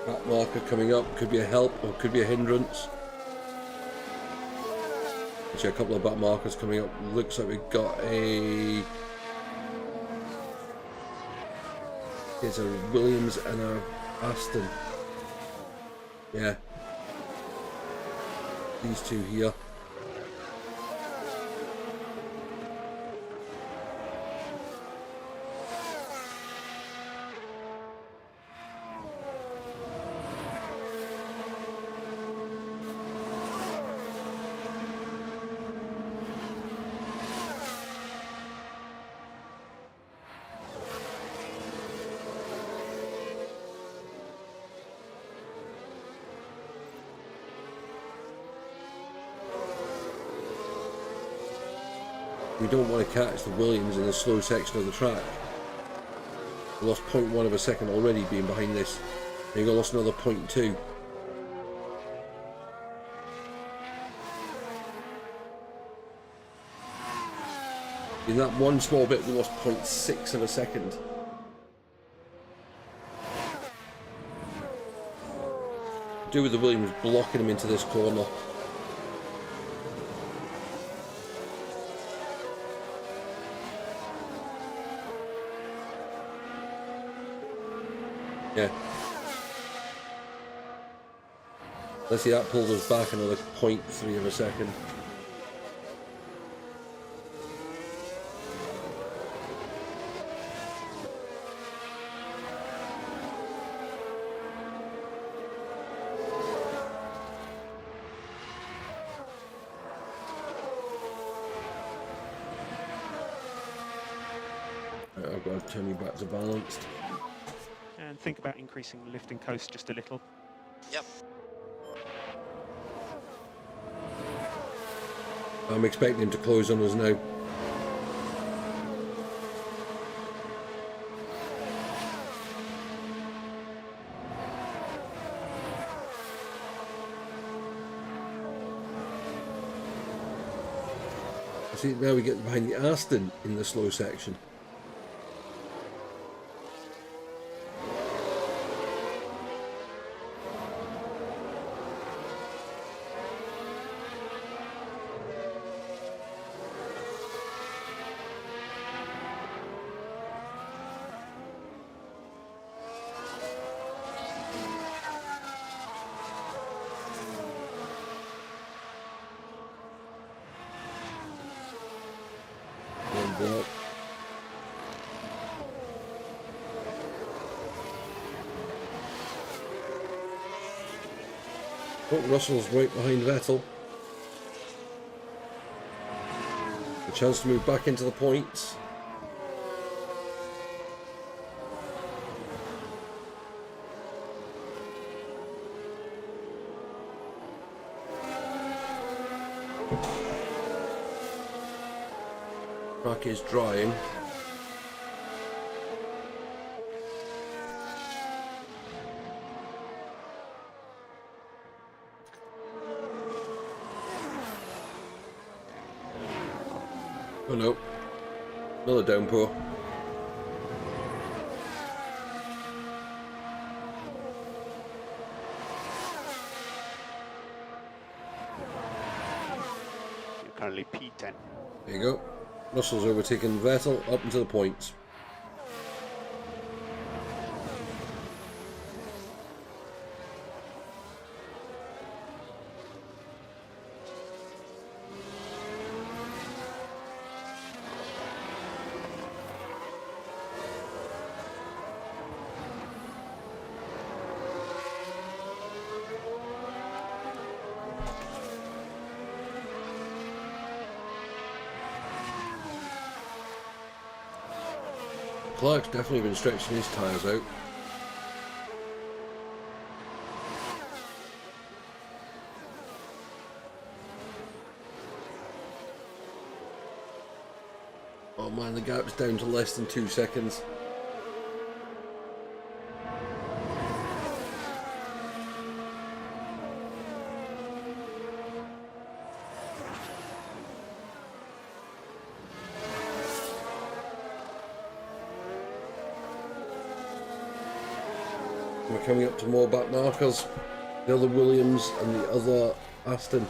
That marker coming up could be a help or could be a hindrance. Actually, a couple of back markers coming up. Looks like we've got a... It's a Williams and a Aston. Yeah. These two here. We don't want to catch the Williams in the slow section of the track. We lost 0.1 of a second already being behind this. And you lost another 0.2. In that one small bit we lost 0.6 of a second. Do with the Williams blocking him into this corner. Yeah. Let's see, that pulled us back another 0.3 of a second. Right, I've got to turn you back to balanced. And think about increasing the lift and coast just a little. Yep. I'm expecting him to close on us now. See, now we get behind the Aston in the slow section. Oh, Russell's right behind Vettel. A chance to move back into the points. Track is drying. Oh no, another downpour. You're currently P10. There you go. Russell's overtaken Vettel up into the points. Leclerc's definitely been stretching his tyres out. Oh man, the gap's down to less than 2 seconds. We're coming up to more back markers. The other Williams and the other Aston.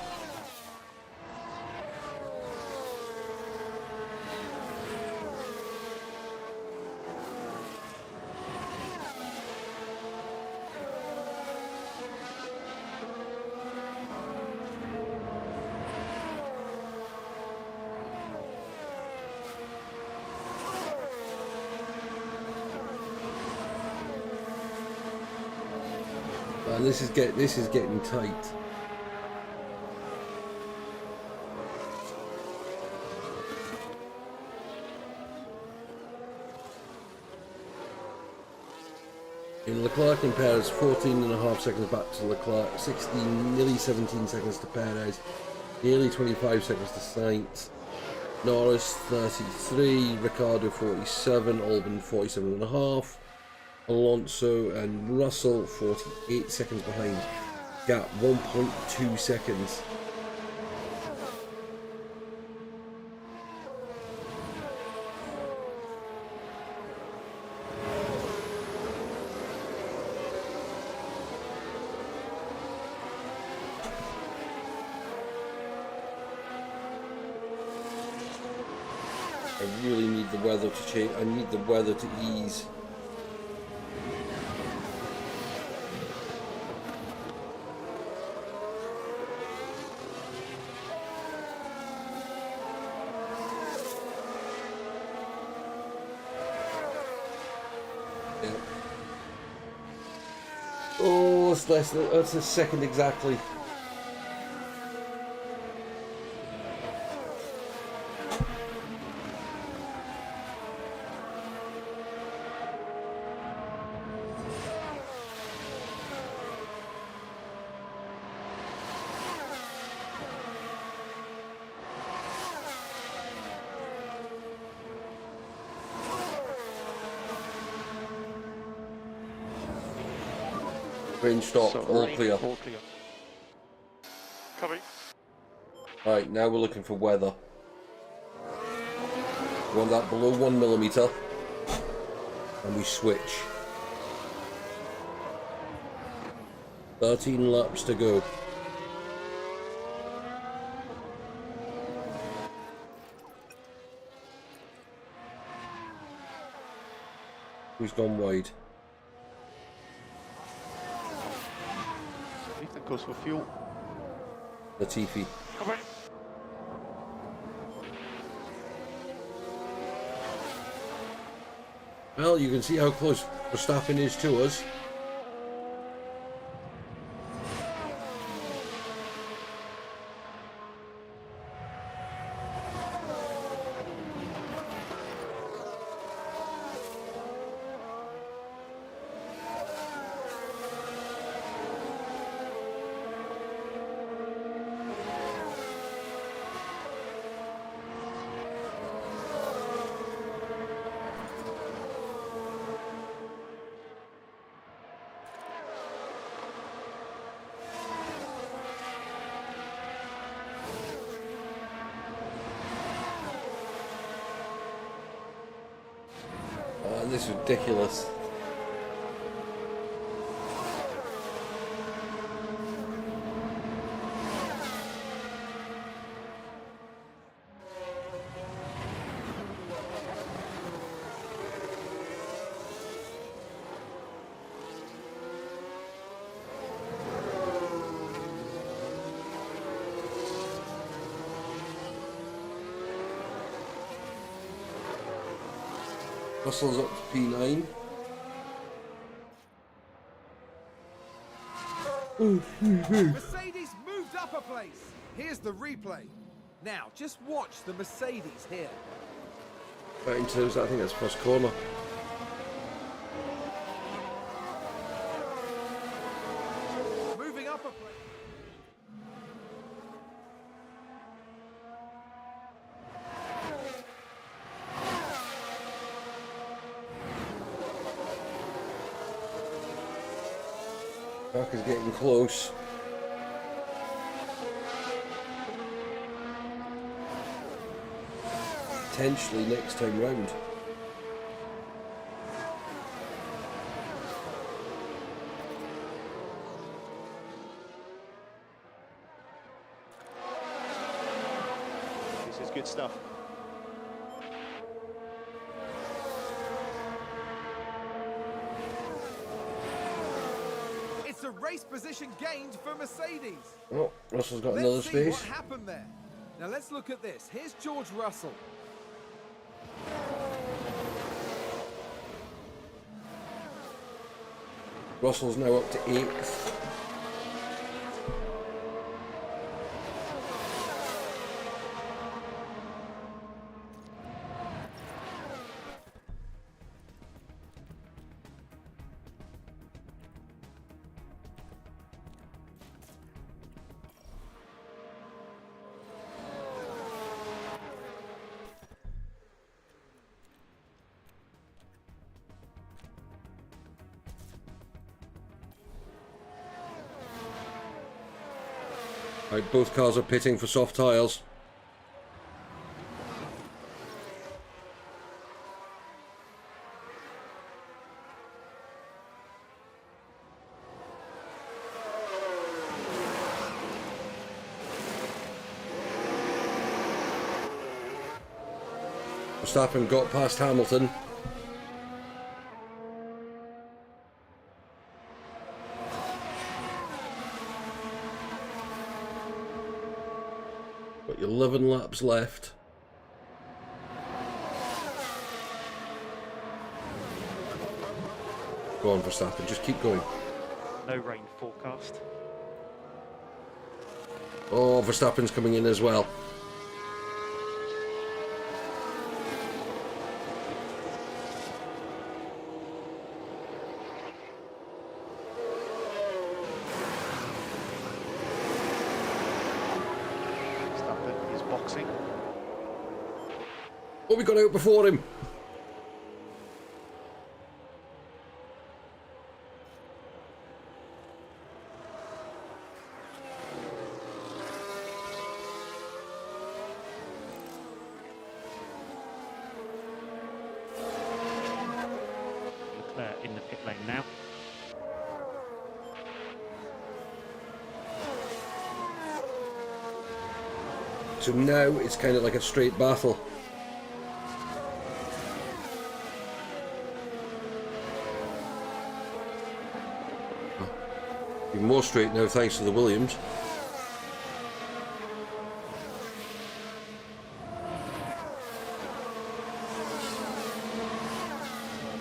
And this is getting tight. In Leclerc and Perez, 14.5 seconds back to Leclerc, 16, nearly 17 seconds to Perez, nearly 25 seconds to Sainz. Norris 33, Ricciardo 47, Albon 47.5. Alonso and Russell 48 seconds behind. Gap 1.2 seconds. I really need the weather to change. I need the weather to ease. Oh, it's less than, that's a second exactly. Green stop, all clear. All clear. Copy. Right, now we're looking for weather. We want that below 1 millimeter, and we switch. 13 laps to go. Who's gone wide? Ethan goes for fuel. Latifi. Copy. Well, you can see how close Verstappen is to us. This is ridiculous. Russell's up to P9. Mercedes moved up a place. Here's the replay. Now, just watch the Mercedes here. Right into, I think that's first corner. Park is getting close. Potentially next time round. This is good stuff. It's a race position gained for Mercedes. Oh, Russell's got Let's another see space. what happened there. Now let's look at this. Here's George Russell. Russell's now up to 8th. Right, both cars are pitting for soft tyres. Verstappen got past Hamilton. Got 11 laps left. Go on, Verstappen, just keep going. No rain forecast. Oh, Verstappen's coming in as well. Verstappen is boxing. Oh, we got out before him. Leclerc in the pit lane now. So now it's kind of like a straight battle. Even more straight now thanks to the Williams.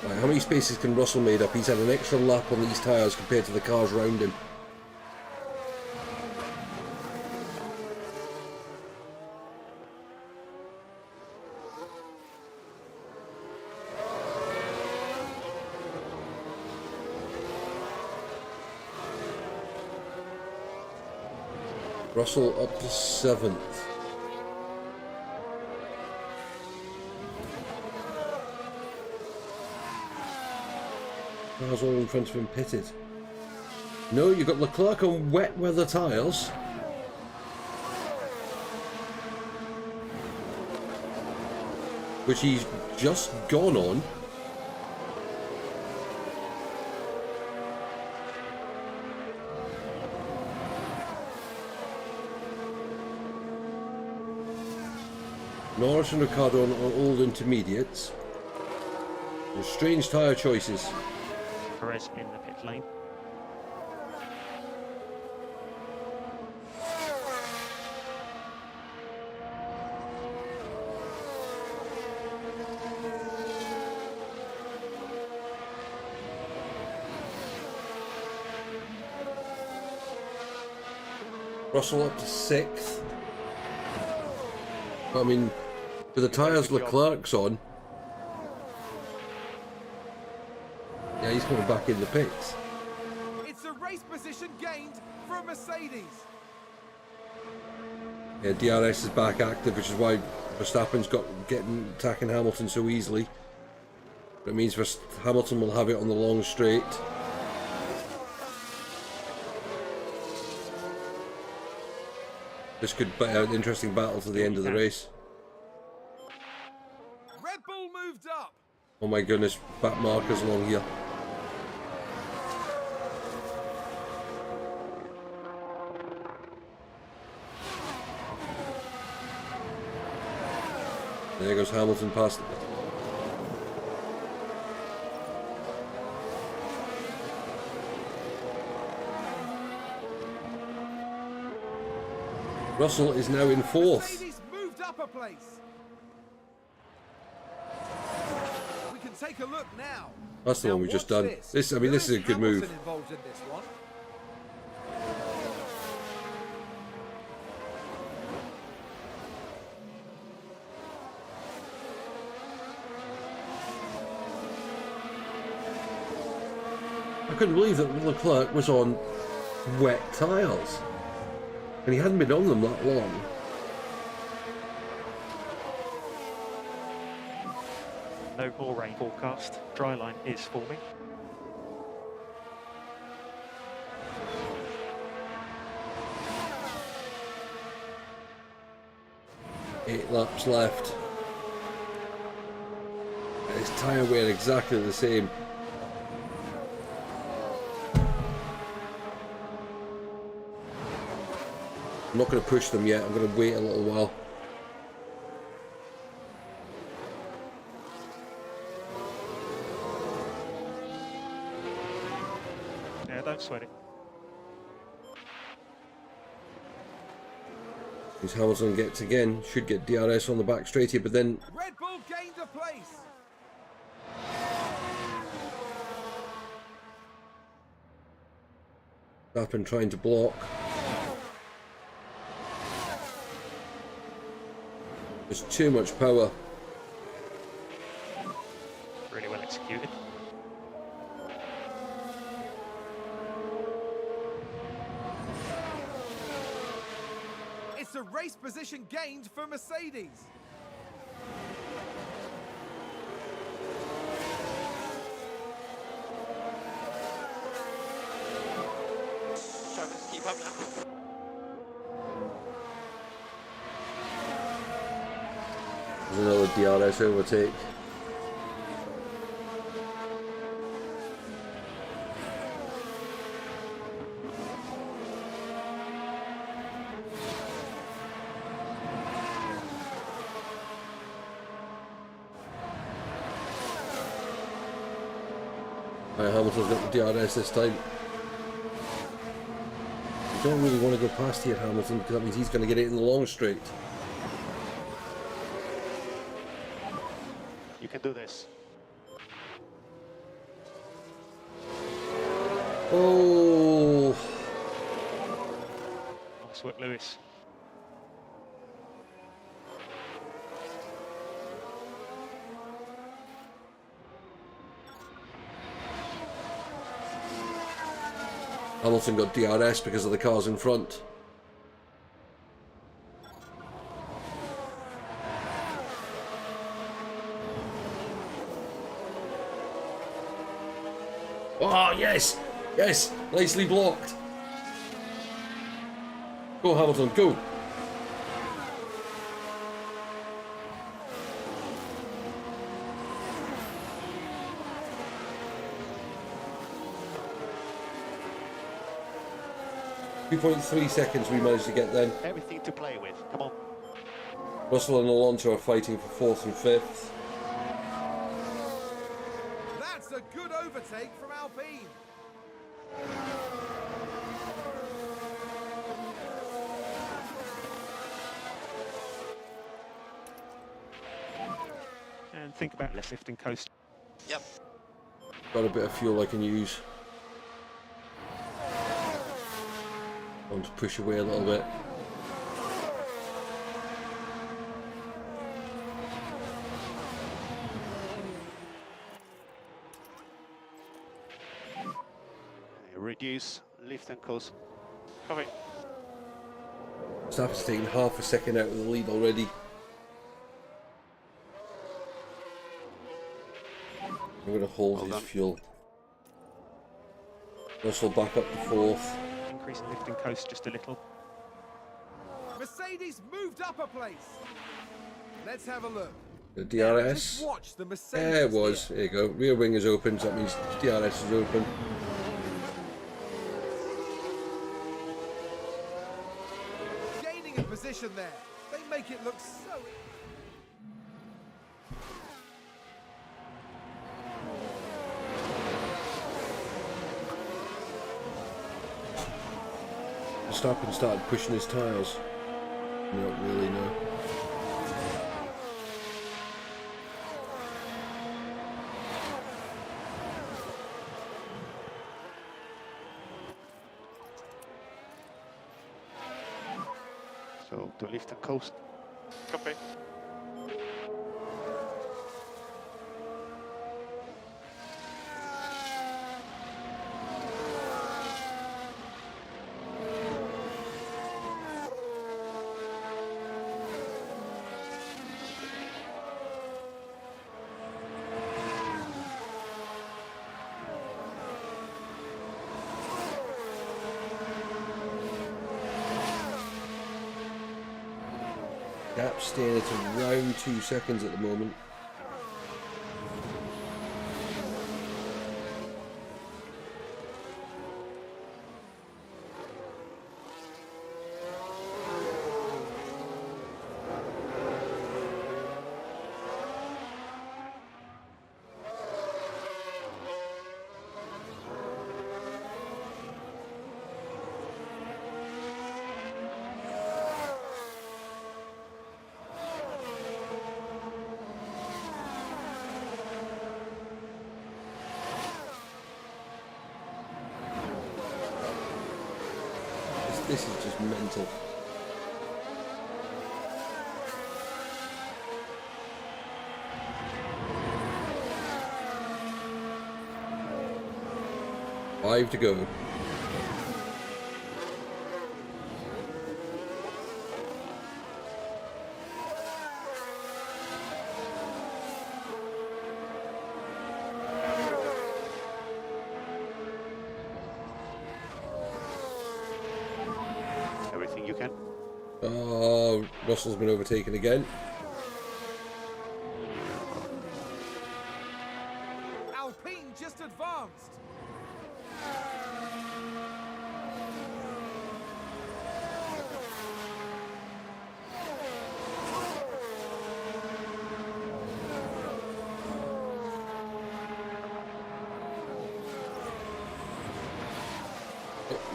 Right, how many spaces can Russell made up? He's had an extra lap on these tyres compared to the cars round him. Russell up to 7th. Cars all in front of him pitted. No, you've got Leclerc on wet weather tyres. Which he's just gone on. Norris and Ricciardo on old intermediates. There's strange tyre choices. Perez in the pit lane. Russell up to 6th. I mean, with the tyres Leclerc's on, yeah, he's coming back in the pits. It's a race position gained for Mercedes. Yeah, DRS is back active, which is why Verstappen's attacking Hamilton so easily. But it means Hamilton will have it on the long straight. This could be an interesting battle to the end of the race. Red Bull moved up. Oh my goodness, back markers along here. There goes Hamilton past. Russell is now in fourth. Mercedes moved up a place. We can take a look now. That's the one we just done. This, I mean, this is a good move. Involved in this one. I couldn't believe that Leclerc was on wet tyres. And he hadn't been on them that long. No more rain forecast. Dry line is forming. Eight laps left. And his tyre wear exactly the same. I'm not going to push them yet. I'm going to wait a little while. Yeah, don't sweat it. As Hamilton gets again, should get DRS on the back straight here, but then Red Bull gained a place. Verstappen trying to block. There's too much power. Really well executed. It's a race position gained for Mercedes. Drivers, keep up now. There's another DRS overtake. Right, Hamilton's got the DRS this time. You don't really want to go past here, Hamilton, because that means he's going to get it in the long straight. You can do this. Oh! Nice work, Lewis. Hamilton got DRS because of the cars in front. Oh, yes! Yes! Nicely blocked. Go, Hamilton, go! .3 seconds we managed to get then. Everything to play with. Come on. Russell and Alonso are fighting for 4th and 5th. That's a good overtake from Alpine. And think about less lift and coast. Yep. Got a bit of fuel I can use. I want to push away a little bit. Reduce lift and coast. Copy. Verstappen's taken half a second out of the lead already. I'm going to hold his fuel. Russell back up to 4th. Increase lift and coast just a little. Mercedes moved up a place. Let's have a look. The Now, just DRS. watch the Mercedes. There it was. here. There you go. Rear wing is open, so that means DRS is open. Gaining a position there. They make it look so... Verstappen started pushing his tyres. Not really, no. So to lift and coast. Copy. Gap staying at around 2 seconds at the moment. This is just mental. Five to go. Everything you can. Oh, Russell's been overtaken again. Alpine just advanced.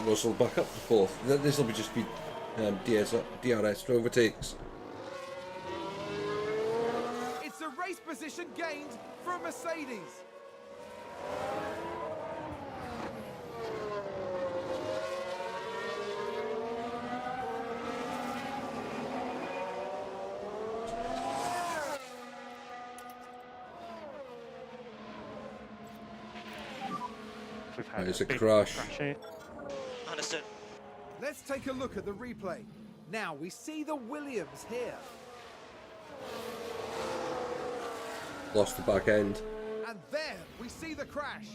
Russell back up to fourth. This will be just be DRS for overtakes. It's a race position gained from Mercedes. We've had It's a big crash. here. Understood. Let's take a look at the replay. Now we see the Williams here. Lost the back end. And there we see the crash.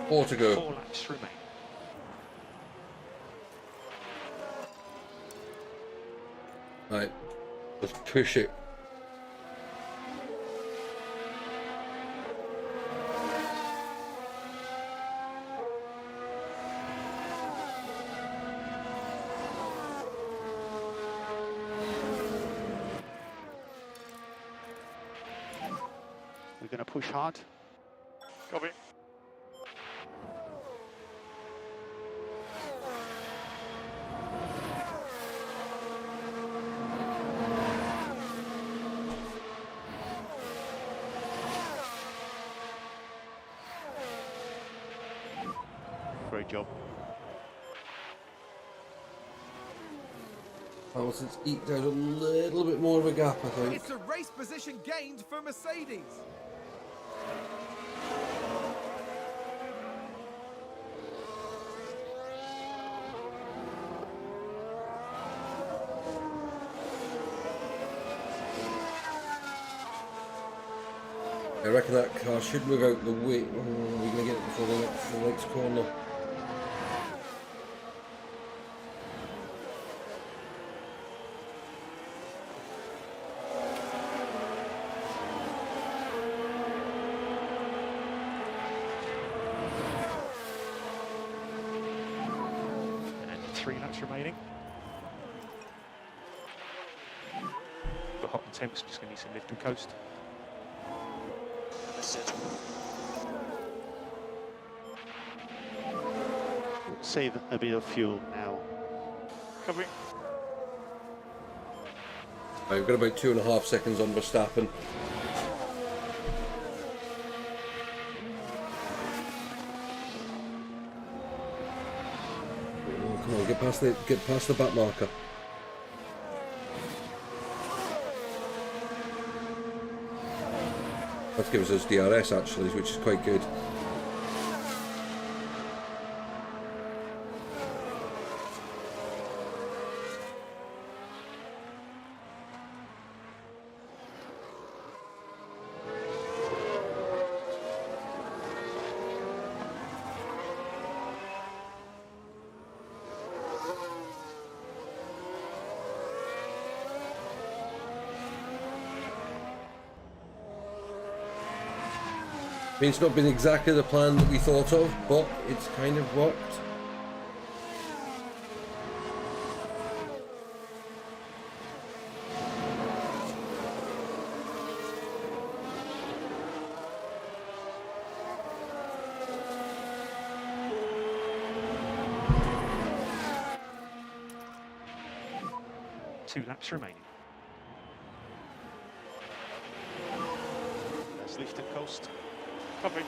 Four to go. 4 laps remain. Right, let's push it. We're going to push hard. Copy. Great job. Hamilton's eked out a little bit more of a gap, I think. It's a race position gained for Mercedes. reckon that car should move out the way. Oh, we're going to get it before the next corner. And 3 laps remaining. Got hot and temps, just going to need some lift and coast. Understood. Save a bit of fuel now. Copy. Right, we've got about 2.5 seconds on Verstappen. Oh, come on, get past the back marker. That gives us DRS actually, which is quite good. I mean, it's not been exactly the plan that we thought of, but it's kind of worked. Two laps remaining. Let's lift and coast. Copy.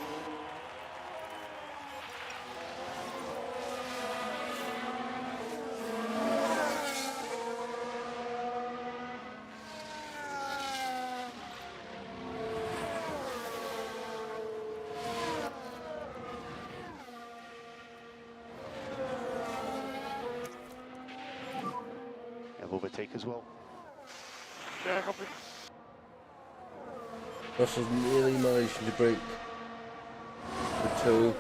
Have overtake as well. Yeah, copy. Russell's nearly managed to break the toe.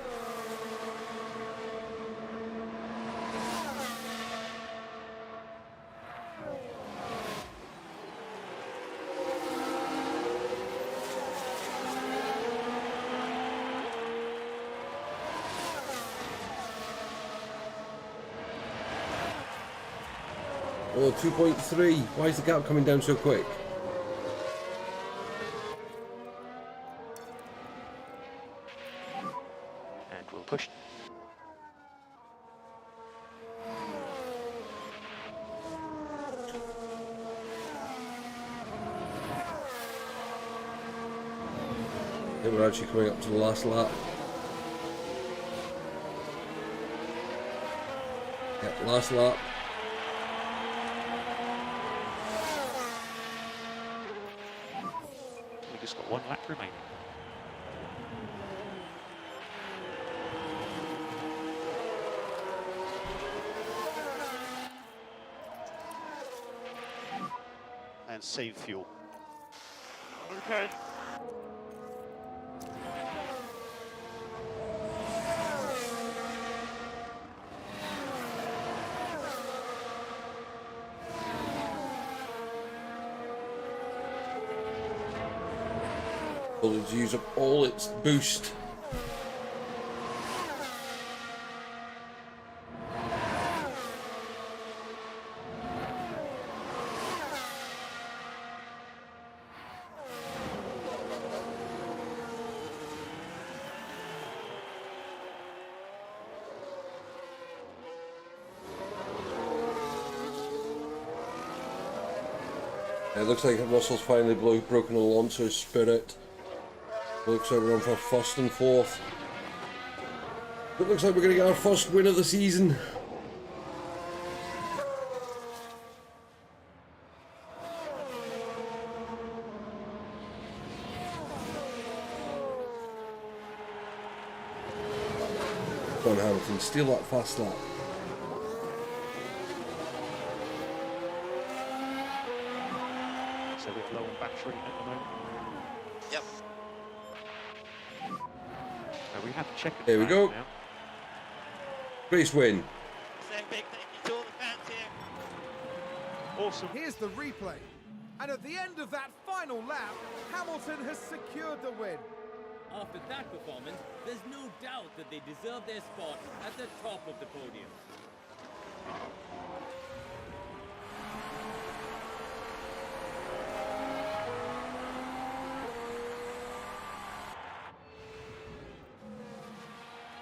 Oh, 2.3. Why is the gap coming down so quick? And we'll push. I think we're actually coming up to the last lap. Yep, last lap. We just got 1 lap remaining. And save fuel. Okay. Well, it's used up all its boost. It looks like Russell's finally broken Alonso's spirit. Looks like we're on for first and fourth. It looks like we're going to get our first win of the season. Come on, Hamilton, steal that fast lap. So we're low on battery at the moment. Yep. we have checkered There we flags go. now. Race win. Say a big thank you to all the fans here. Awesome. Here's the replay. And at the end of that final lap, Hamilton has secured the win. After that performance, there's no doubt that they deserve their spot at the top of the podium.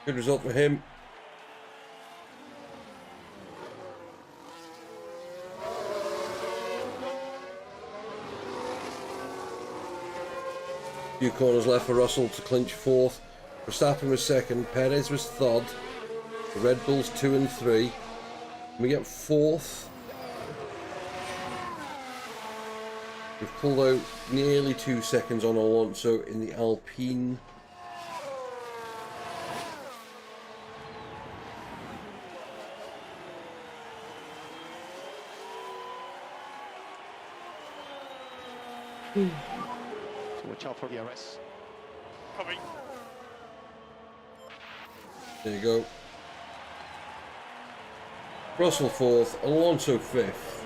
Good result for him. Few corners left for Russell to clinch fourth. Verstappen was second. Perez was third. The Red Bulls 2 and 3. We get fourth. We've pulled out nearly 2 seconds on Alonso in the Alpine. So watch out for the DRS. Coming. There you go. Russell fourth, Alonso fifth.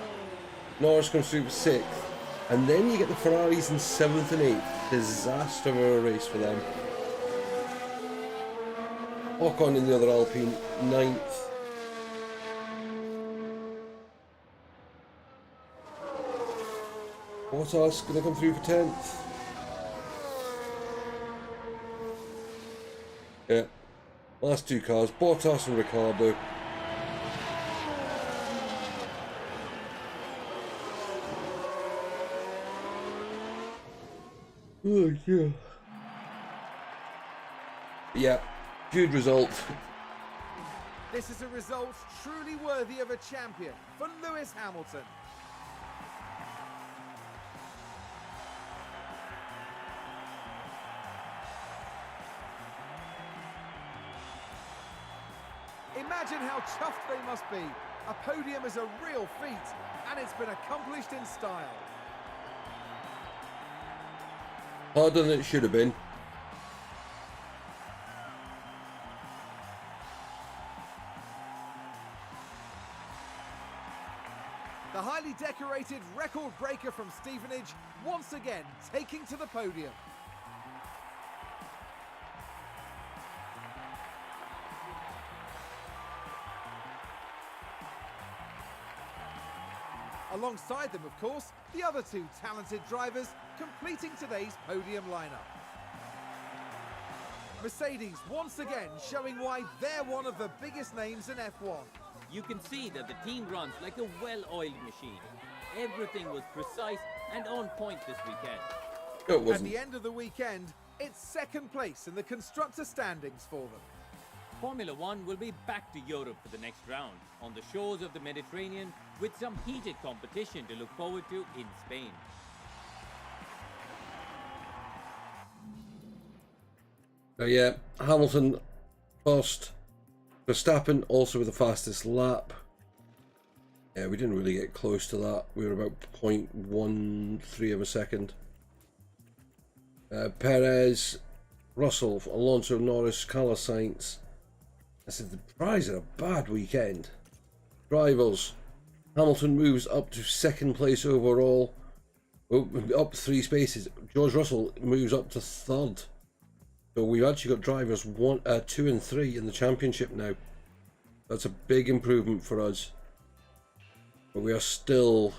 Norris comes through for sixth. And then you get the Ferraris in seventh and eighth. Disaster of a race for them. Ocon in the other Alpine, ninth. Bottas going to come through for 10th. Yeah. Last two cars, Bottas and Ricciardo. Oh, yeah. Yeah, good result. This is a result truly worthy of a champion for Lewis Hamilton. Imagine how chuffed they must be. A podium is a real feat, and it's been accomplished in style. Harder than it should have been. The highly decorated record breaker from Stevenage once again taking to the podium. Alongside them, of course, the other two talented drivers completing today's podium lineup. Mercedes once again showing why they're one of the biggest names in F1. You can see that the team runs like a well-oiled machine. Everything was precise and on point this weekend. No, it At wasn't. the end of the weekend, it's second place in the constructor standings for them. Formula One will be back to Europe for the next round, on the shores of the Mediterranean, with some heated competition to look forward to in Spain. Yeah, Hamilton first. Verstappen also with the fastest lap. Yeah, we didn't really get close to that. We were about 0.13 of a second. Perez, Russell, Alonso, Norris, Carlos Sainz. I said the Prix had a bad weekend. Drivers. Hamilton moves up to second place overall. Oh, up 3 spaces. George Russell moves up to third. So we've actually got drivers 2 and 3 in the championship now. That's a big improvement for us. But we are still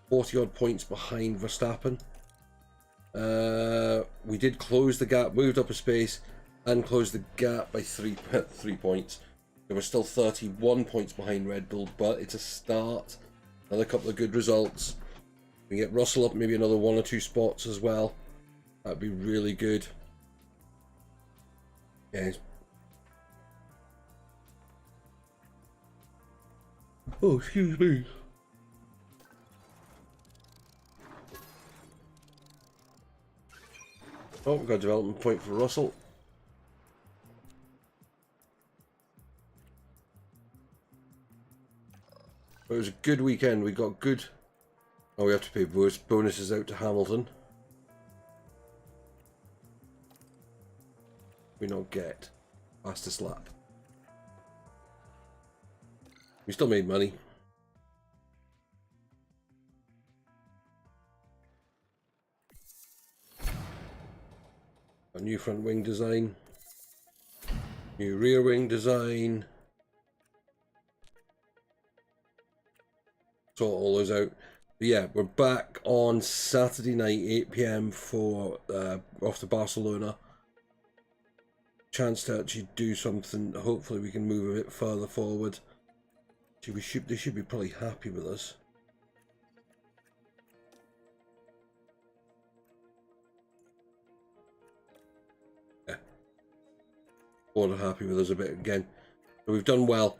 40 odd points behind Verstappen. We did close the gap, moved up a space, and closed the gap by 3 points. So we're still 31 points behind Red Bull, but it's a start. Another couple of good results. We can get Russell up maybe another 1 or 2 spots as well. That'd be really good. Yeah. Oh, excuse me. Oh, we've got a development point for Russell. It was a good weekend. We got good. Oh, we have to pay bonuses out to Hamilton. we not get fastest lap. We still made money. A new front wing design, new rear wing design. Sort all those out. But yeah, we're back on Saturday night, 8 PM for off to Barcelona. Chance to actually do something. Hopefully we can move a bit further forward. They should be probably happy with us. Yeah. Board are happy with us a bit again. So we've done well.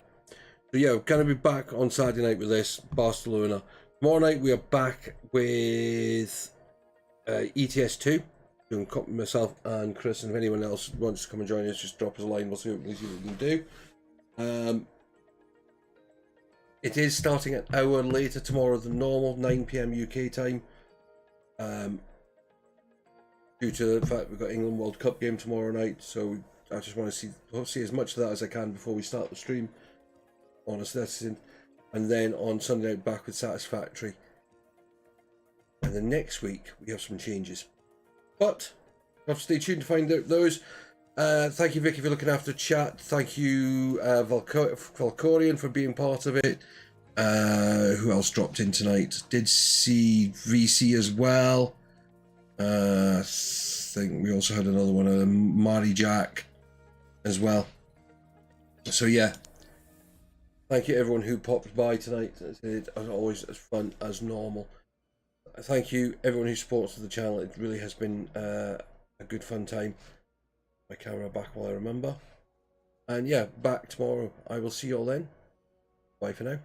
So yeah, we're going to be back on Saturday night with this, Barcelona. Tomorrow night we are back with ETS2. Doing myself and Chris, and if anyone else wants to come and join us, just drop us a line. We'll see what we can do. It is starting an hour later tomorrow than normal, 9 PM UK time. Due to the fact we've got England World Cup game tomorrow night, so I just want to see as much of that as I can before we start the stream. Honestly, that's it. And then on Sunday night back with Satisfactory. And then next week we have some changes. But you have to stay tuned to find out those. Thank you, Vicky, for looking after chat. Thank you, Valkorian, for being part of it. Who else dropped in tonight? Did see VC as well. I think we also had another one, Mari Jack, as well. So yeah, thank you everyone who popped by tonight. It's always as fun as normal. Thank you everyone who supports the channel. It really has been a good fun time. My camera back while I remember. And yeah, back tomorrow. I will see you all then. Bye for now.